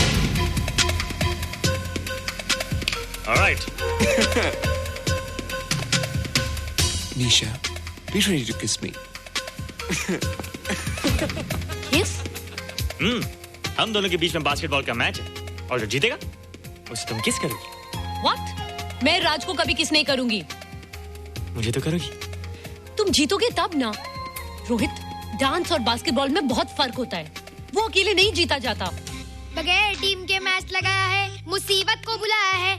Speaker 14: Alright.
Speaker 12: Nisha, be ready to kiss me.
Speaker 9: Kiss?
Speaker 14: हम दोनों के बीच में बास्केटबॉल का मैच है और जो जीतेगा उसे तुम किस करोगी।
Speaker 9: What? मैं राज को कभी किस नहीं करूंगी।
Speaker 14: मुझे तो करोगी।
Speaker 9: तुम जीतोगे तब ना। रोहित, डांस और बास्केटबॉल में बहुत फर्क होता है, वो अकेले नहीं जीता जाता।
Speaker 2: बगैर टीम के मैच लगाया है, मुसीबत को बुलाया है।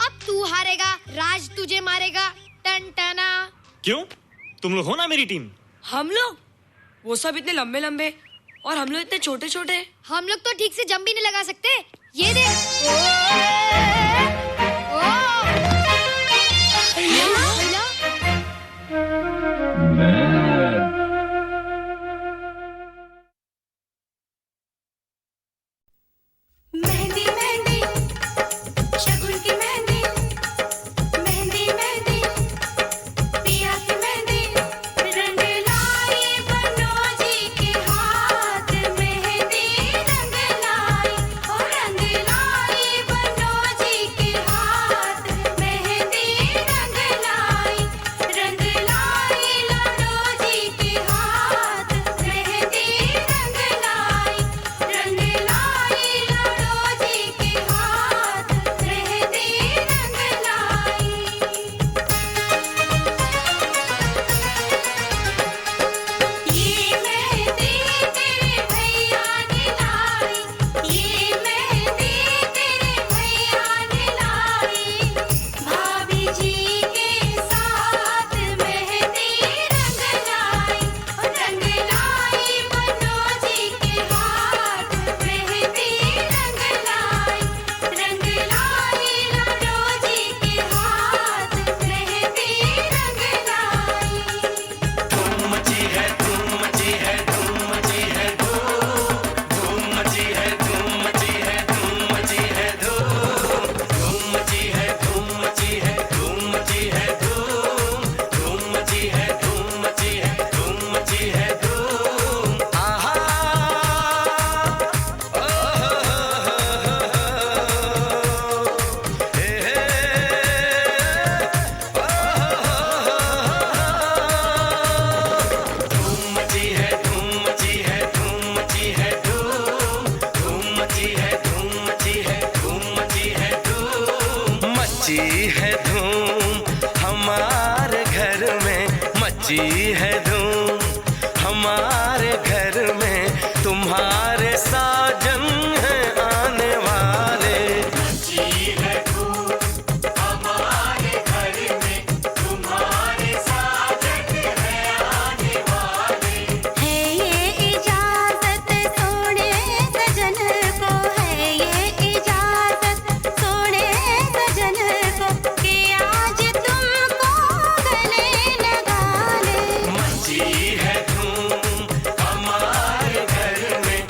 Speaker 2: अब तू हारेगा, राज तुझे मारेगा। टन टना।
Speaker 14: क्यों? तुम लोग हो ना मेरी टीम।
Speaker 16: हम लोग? वो सब इतने लंबे लंबे और हम लोग इतने छोटे छोटे।
Speaker 2: हम लोग तो ठीक से जंप भी नहीं लगा सकते। ये देख।
Speaker 5: मेहंदी मेहंदी शगुन की मेहंदी, मेहंदी मेहंदी पिया की मेहंदी, रंग लाई बनोजी के हाथ, मेहंदी रंग लाई, ओ रंग लाई बनोजी के हाथ, मेहंदी रंग लाई, रंग लाई लाडोजी के हाथ, मेहंदी रंग लाई, रंग लाई लाडोजी के हाथ, मेहंदी रंग लाई। ये मेहंदी तेरे भैया ने लाई, ये मेहंदी तेरे भैया ने लाई, भाभी जी के साथ मेहंदी रंग लाई, रंग लाई मनोजी के हाथ, मेहंदी रंग लाई, रंग लाई लाडोजी के हाथ, मेहंदी रंग लाई।
Speaker 4: धूम मची है, धूम मची है, धूम मची है, धूम मची है, धूम मची है, धूम मची है, धूम मची है, धूम मची है, धूम मची है, धूम मची है, धूम मची है, धूम मची है, धूम। आहा धूम मची है, धूम मची है, धूम मची है, धूम मची है, धूम मची है, धूम मची है, धूम मची है धूम हमारे घर में, मची है धूम हमारे घर में, तुम्हारे साजन हैं आने वाले। मची है धूम हमारे घर में, तुम्हारे साजन हैं आने वाले।
Speaker 5: है ये इजाजत सोने सजन को, है ये इजाजत सोने सजन को, कि आज तुमको गले लगा ले।
Speaker 4: मची है धूम हमारे घर में,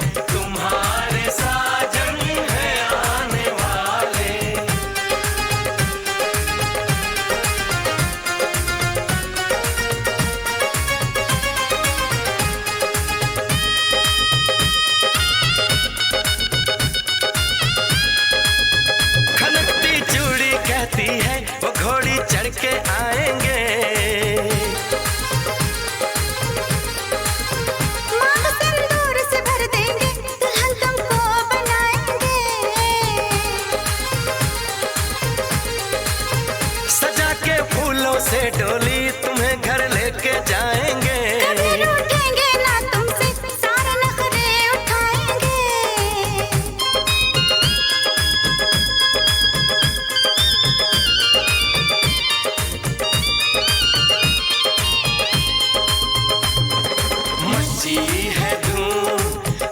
Speaker 4: मची है धूम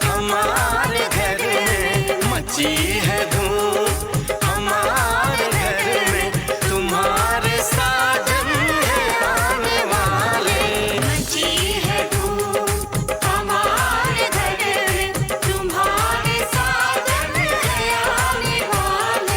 Speaker 4: हमारे घर में, मची है धूम हमारे घर में, तुम्हारे साजन है आने वाले।
Speaker 5: मची है धूम हमारे घर में, तुम्हारे साजन है आने वाले।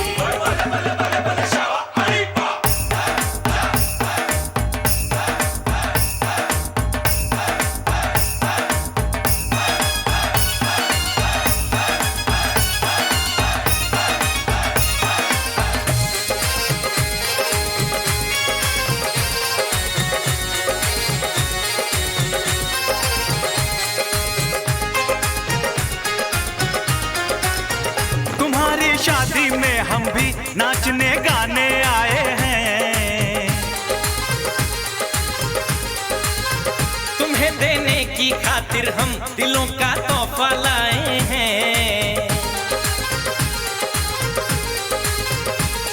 Speaker 19: तुम्हारी शादी में हम भी नाचने गाने आए हैं, तुम्हें देने की खातिर हम दिलों का तोहफा लाए हैं।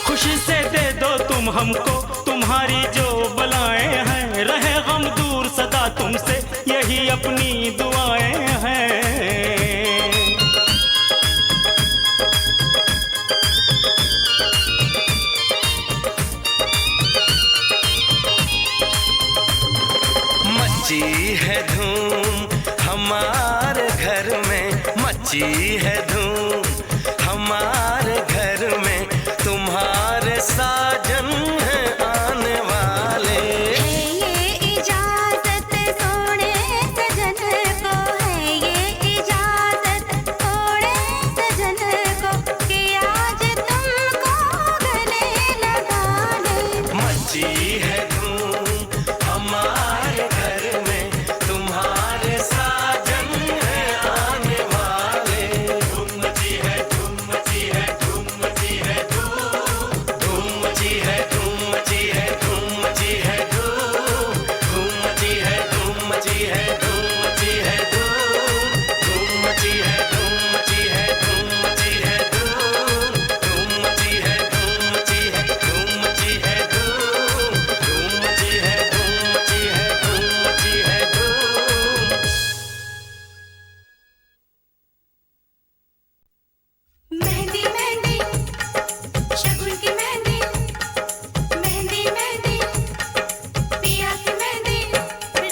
Speaker 19: खुशी से दे दो तुम हमको तुम्हारी जो बलाएं हैं, रहे गम दूर सदा तुमसे यही अपनी दुआएं हैं।
Speaker 4: मची है धूम हमारे घर में, मची है धूम हमारे घर में, तुम्हारे साजन है आने वाले।
Speaker 5: है ये इजाजत सोने सजन को, है ये इजाजत सोने सजन को, कि आज तुमको गले लगा ले।
Speaker 4: मची है धूम हमारे घर में, तुम्हारे साजन है आने वाले। धूम मची है, धूम मची है, धूम मची है, धूम मची है, धूम मची है, धूम मची है, धूम मची है, धूम मची है, धूम मची है, धूम मची है, धूम मची है, धूम मची है, धूम मची है, धूम मची है, धूम मची है, धूम मची है, धूम मची है, धूम मची है, धूम।
Speaker 5: मेहंदी मेहंदी शगुन की मेहंदी, मेहंदी मेहंदी पिया की मेहंदी,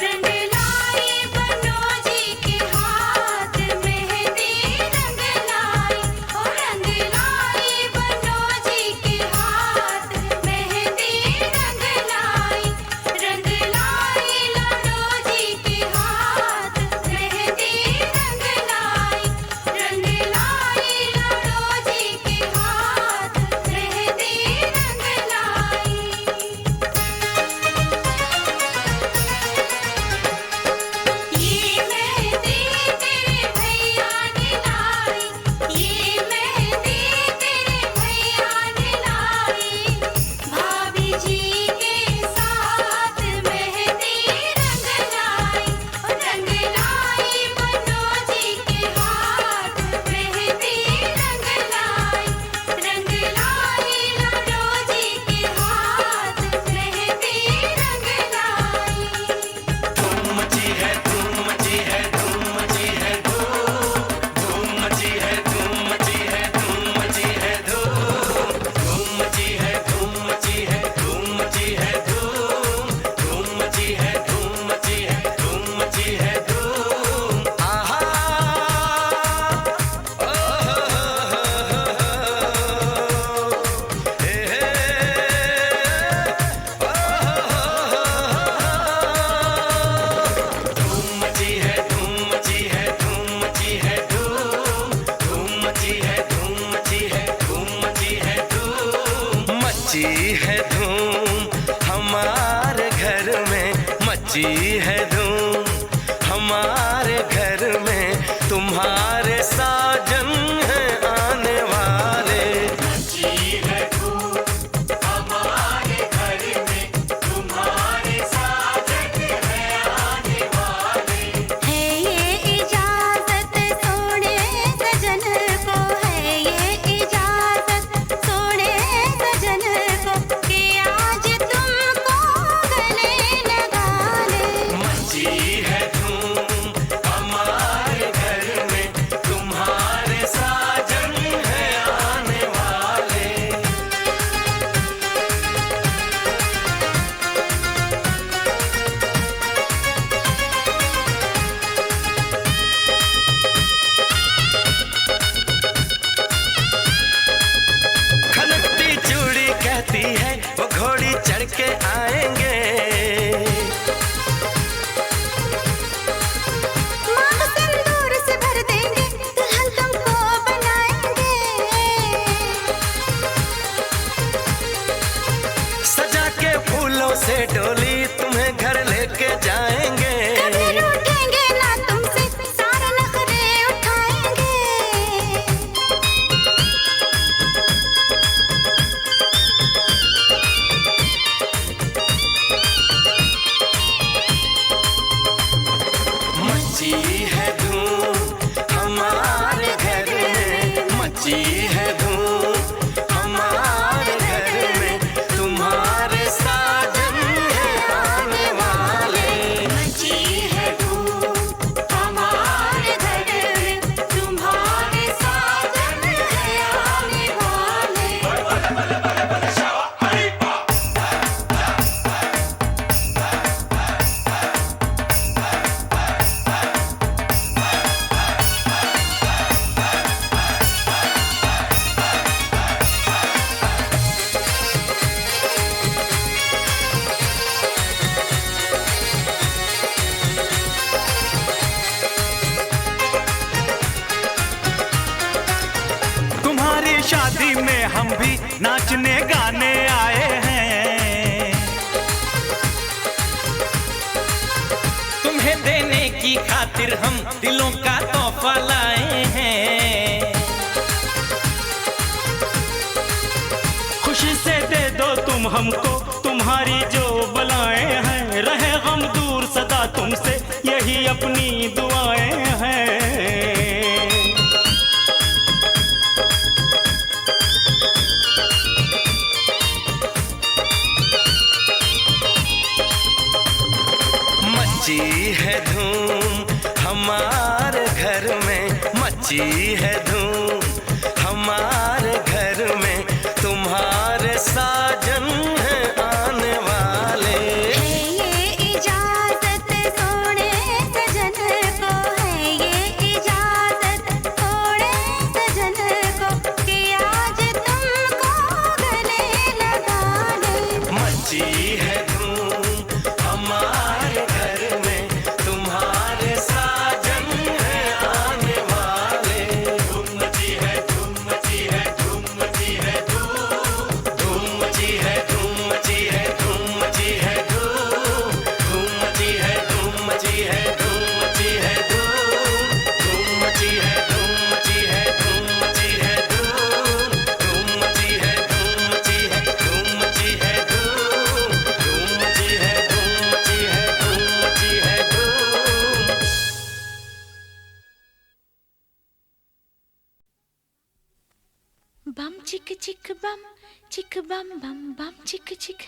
Speaker 5: रंग लाई बनोजी के हाथ, मेहंदी रंग लाई, ओ रंग लाई बनोजी के हाथ, मेहंदी रंग लाई, रंग लाई लाडोजी के हाथ, मेहंदी रंग लाई, रंग लाई लाडोजी के हाथ, मेहंदी रंग लाई। ये मेहंदी तेरे भैया ने लाई, ये मेहंदी तेरे भैया ने लाई, भाभी जी के साथ मेहंदी रंग लाई, रंग लाई मनोजी के हाथ, मेहंदी रंग लाई, रंग लाई लाडोजी के हाथ, मेहंदी रंग लाई।
Speaker 4: धूम मची है, धूम मची है, धूम मची है, धूम मची है, धूम मची है, धूम मची है, धूम मची है, धूम मची है, धूम मची है, धूम मची है, धूम मची है, धूम मची है, धूम। आहा ओ हे हे धूम मची है, धूम मची है, धूम मची है, धूम मची है, धूम मची है, धूम मची है, धूम मची है धूम हमारे घर में, मची है धूम हमारे घर में, तुम्हारे साजन है आने वाले। मची है धूम हमारे घर में, तुम्हारे साजन है आने वाले।
Speaker 5: है ये इजाजत सोने सजन को, है ये इजाजत सोने सजन को, कि आज तुमको गले लगा ले।
Speaker 4: है धूम हमारे घर में, मची है धूम हमारे घर में, तुम्हारे साजन है आने वाले।
Speaker 5: मची है धूम हमारे घर में, तुम्हारे साजन है आने वाले।
Speaker 19: तुम्हारी शादी में हम भी नाचने गाने आए हैं, तुम्हें देने की खातिर हम दिलों का तोहफा लाए हैं। खुशी से दे दो तुम हमको तुम्हारी जो बलाएं हैं, रहे गम दूर सदा तुमसे यही अपनी दुआएं हैं।
Speaker 4: मची है धूम हमारे घर में, मची है धूम हमारे घर में, तुम्हारे साजन है आने वाले।
Speaker 5: है ये इजाजत सोने सजन को, है ये इजाजत सोने सजन को, कि आज तुमको गले लगा ले।
Speaker 4: मची है धूम हमारे घर में, तुम्हारे साजन है आने वाले। धूम मची है धूम मची है धूम मची है धूम मची है धूम मची है धूम मची है धूम मची है धूम मची है धूम मची है धूम मची है धूम मची है धूम मची है धूम मची है धूम मची है धूम मची है धूम मची है धूम मची है धूम मची है धूम।
Speaker 5: बम चिक चिक बम बम बम चिक चिक।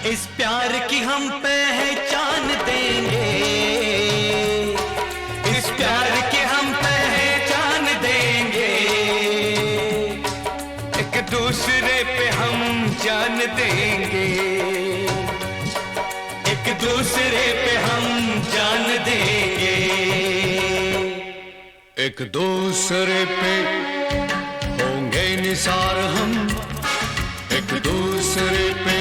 Speaker 19: इस प्यार की हम पहचान देंगे, इस प्यार की हम पहचान देंगे, एक दूसरे पे हम जान देंगे, एक दूसरे पे हम जान देंगे,
Speaker 3: एक दूसरे पे होंगे निसार हम, एक दूसरे पे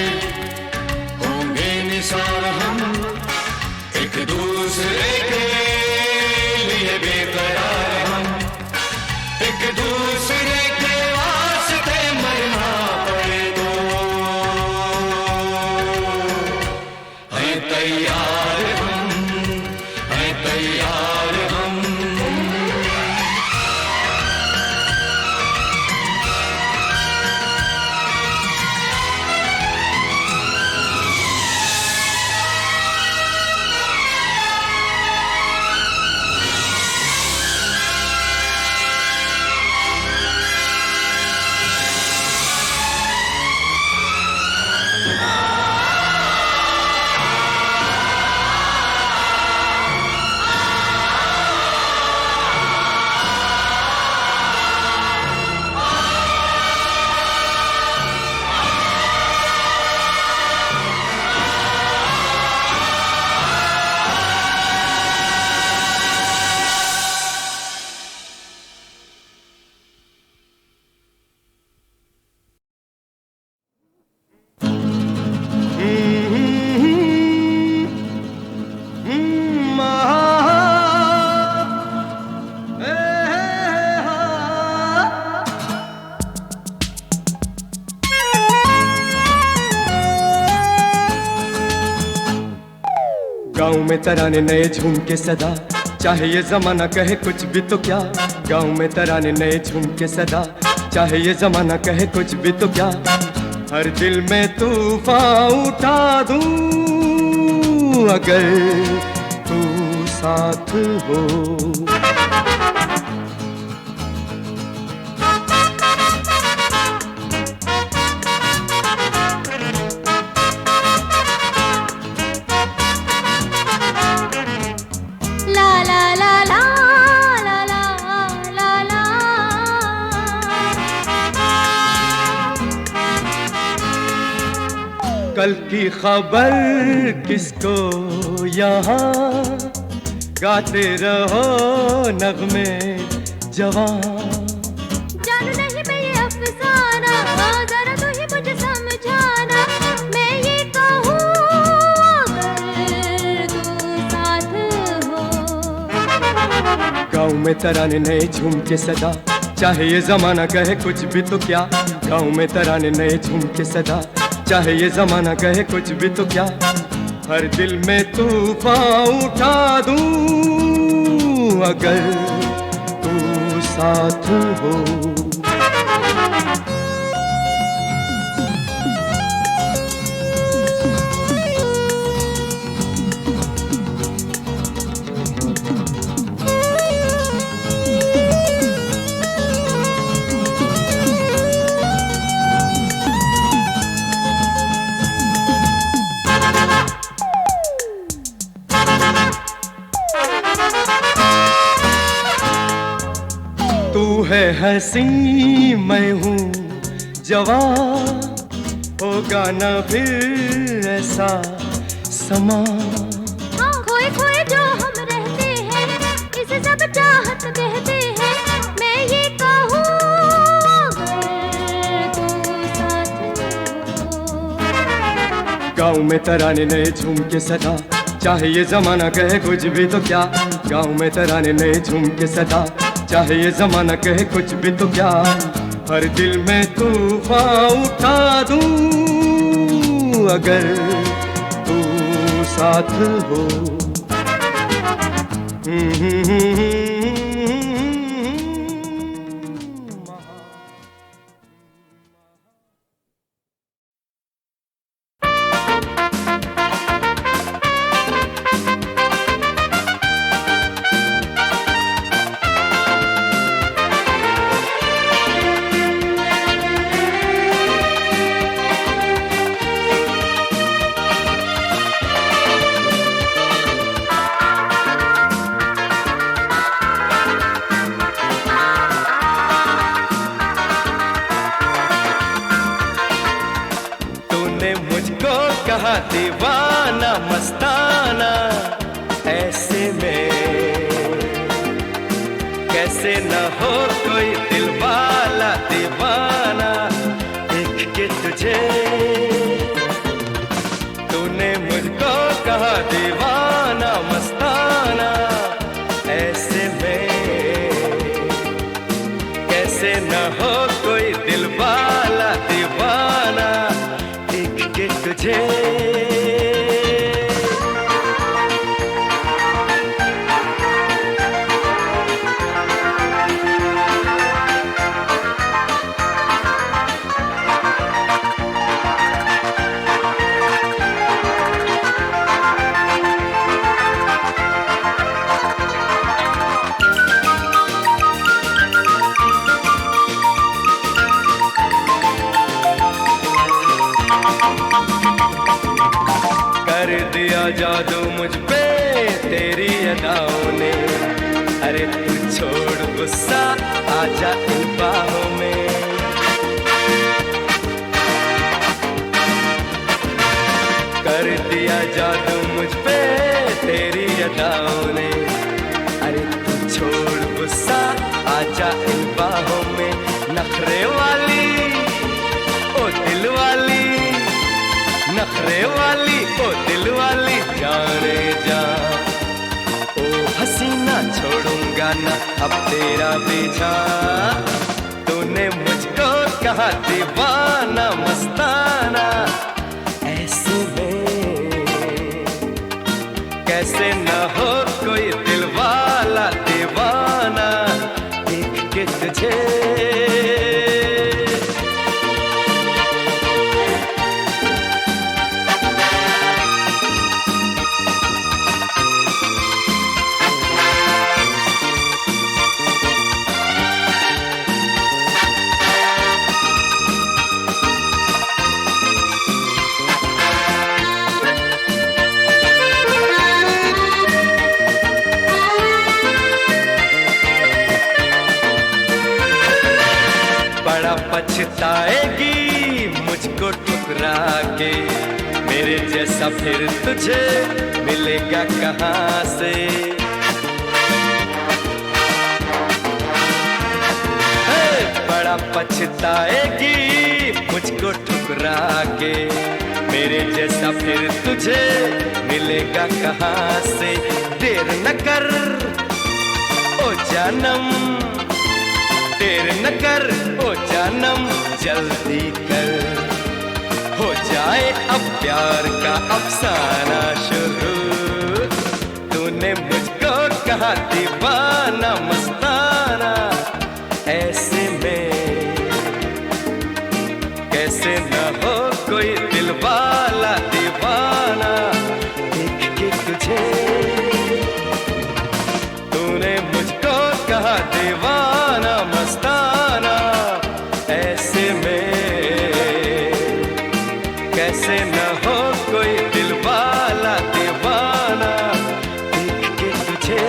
Speaker 3: होंगे निसार हम, एक दूसरे के लिए बेकरार हम, एक दूसरे के वास्ते मरना पड़े तो हैं तैयार हम, हैं तैयार हम।
Speaker 20: में तराने नए झूम के सदा, चाहे ये जमाना कहे कुछ भी तो क्या। गाँव में तराने नए झूम के सदा, चाहे ये जमाना कहे कुछ भी तो क्या। हर दिल में तूफान उठा दूं अगर तू साथ हो। कल की खबर किसको यहाँ, गाते रहो नगमे जवान।
Speaker 5: जानू नहीं मैं ये अफसाना, जरा तू ही मुझे समझाना। मैं ये कहूँ अगर तू साथ हो।
Speaker 20: गाँव में तराने नए झूम के सदा, चाहे ये जमाना कहे कुछ भी तो क्या। गाँव में तराने नए झूम के सदा, चाहे ये जमाना कहे कुछ भी तो क्या। हर दिल में तूफान उठा दूं अगर तू साथ हो। है हंसी मैं हूँ जवान, होगा न फिर ऐसा समा।
Speaker 5: खोए खोए जो हम रहते हैं, इसे सब चाहत कहते हैं। मैं ये कहूँ अगर तू साथ हो।
Speaker 20: गाँव में तराने नए झूम के सदा, चाहे ये जमाना कहे कुछ भी तो क्या। गाँव में तराने नए झूम के सदा, चाहे ये जमाना कहे कुछ भी तो क्या। हर दिल में तूफान उठा दूं अगर तू साथ हो। दीवाना मस्ताना, ऐसे में कैसे न हो कोई दिल वाला दीवाना। देख के तुझे तूने मुझको कहा दीवाना मस्ताना, ऐसे में कैसे न हो कोई दिल वाला दीवाना। देख के तुझे जादू मुझ पे तेरी अदाओं ने। अरे तू छोड़ गुस्सा, आजा इन बाहों में। कर दिया जादू मुझ पे तेरी अदाओं ने। अरे तू छोड़ गुस्सा, आजा इन बाहों में। नखरे वाली ओ दिल वाली, नखरे वाली ओ दिल वाली, जाने जा ओ हसीना, छोड़ूंगा ना अब तेरा पीछा। तूने मुझको कहा दीवाना मस्ताना, ऐसे में कैसे के तुझे। बड़ा पछताएगी मुझको ठुकरा के, मेरे जैसा फिर तुझे मिलेगा कहाँ से। हे, बड़ा पछताएगी मुझको ठुकरा के, मेरे जैसा फिर तुझे मिलेगा कहाँ से। देर न कर ओ जानम, देर न कर ओ जानम, जल्दी कर, हो जाए अब प्यार का अफसाना शुरू। तूने मुझको कहा दीवाना मस्ताना, ऐसे में कैसे न हो कोई दिल वाला दीवाना। देख के तुझे तूने मुझको कहा दीवाना मस्ताना, ऐसे में कैसे न हो कोई दिल वाला दीवाना। देख के तुझे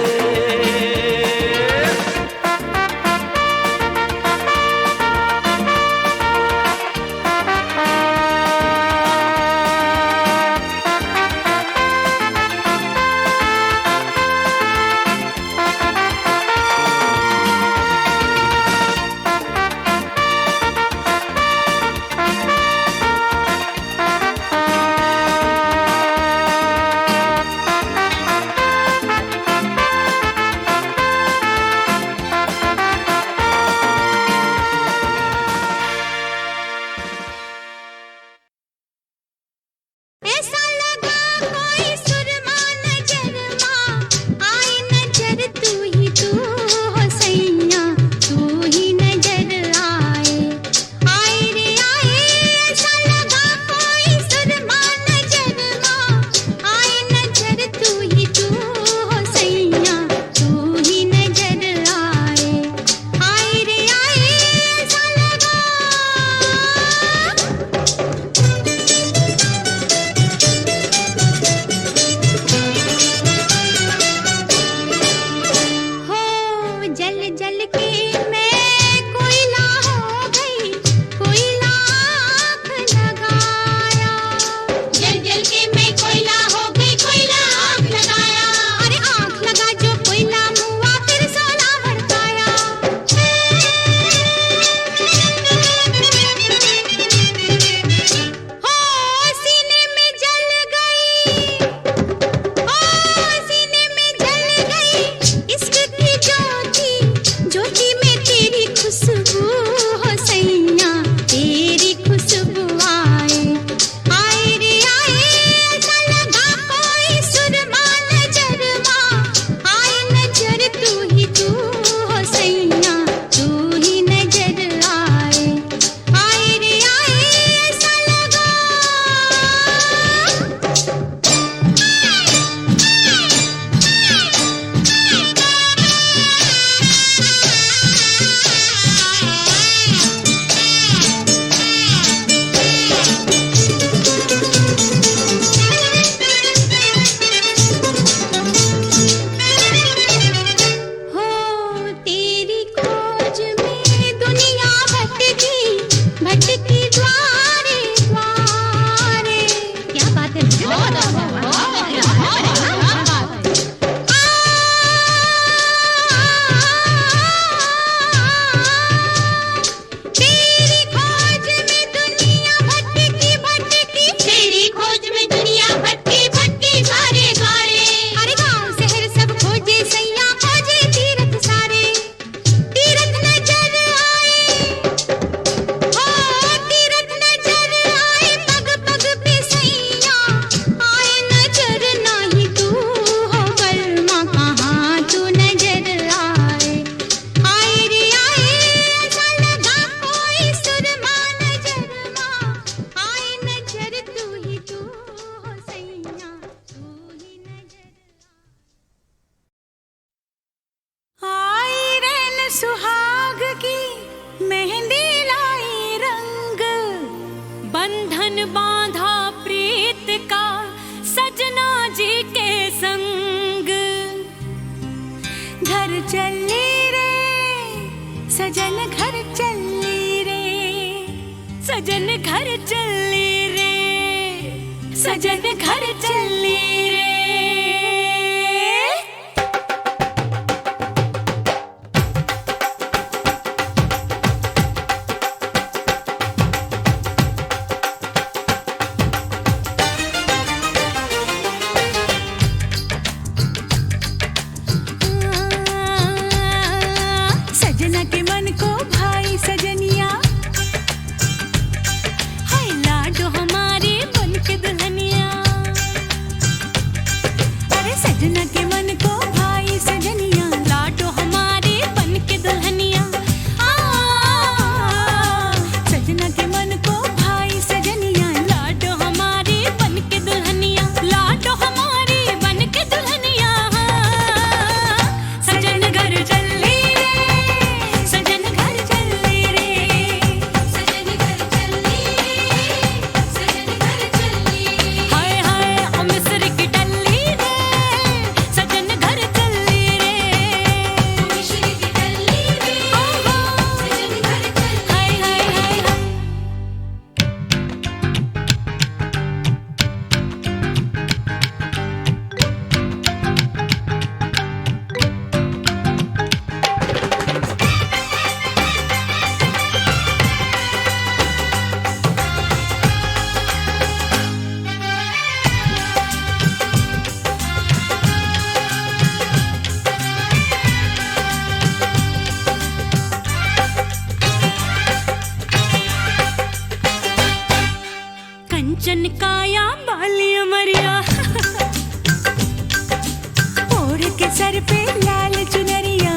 Speaker 5: सजन घर चली रे, सजन घर चली रे, सजन घर चली रे। सजना के मन को भाई सजनिया, हाय लाडो हमारे बन के दुल्हनिया। अरे सजना के मन को भाई सजनिया, लाडो हमारे बन के दुल्हनिया। सजना के मन को भाई सजनिया, लाडो हमारे बन के दुल्हनिया, लाडो हमारे बन के दुल्हनिया। सजन घर चली कंचन काया बालिया मरिया, ओढ़ के सर पे लाल चुनरिया।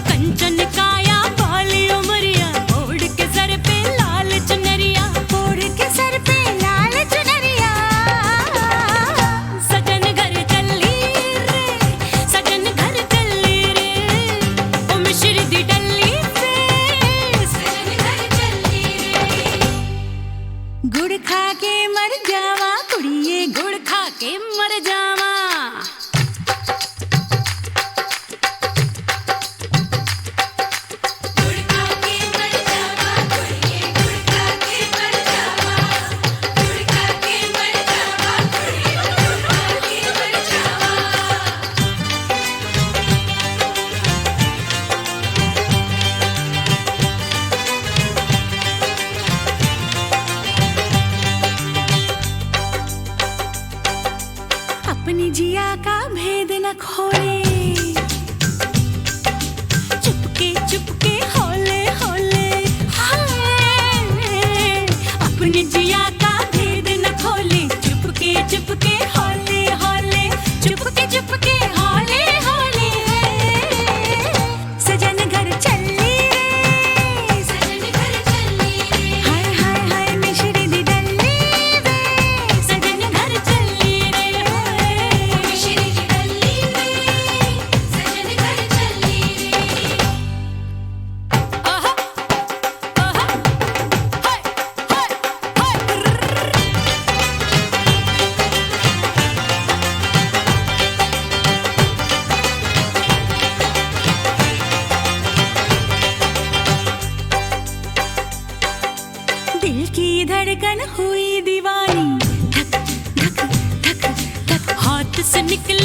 Speaker 5: कंचन काया बालिया मरिया, ओढ़ के सर पे लाल चुनरिया, ओढ़ के सर पे लाल चुनरिया। सजन घर चली रे, सजन घर चली रे, ओ मिश्री दी डली से सजन घर चली रे। गुड़ खा के मर जावा कुड़िए, गुड़ खा के मर जावा। गुड़ खा के मर जावा कुड़िए, गुड़ खा के मर जावा, गुड़ खा के मर जावा कुड़िए, गुड़ खा के मर जावा। अपनी जिया का भेद न खोले, चुपके चुपके होले होले। हाय अपनी जिया का भेद न खोले, चुपके चुपके होले होले, चुपके चुपके होले होले। सजन घर चली रे, सजन घर चली रे, हाय हाय हाय मिश्री दी डली रे, सजन घर चली रे, मिश्री दी डली रे, सजन घर चली रे। आहा आहा हाय हाय दिल की धड़कन हुई दीवानी, धक धक धक धक, हाथ से निकल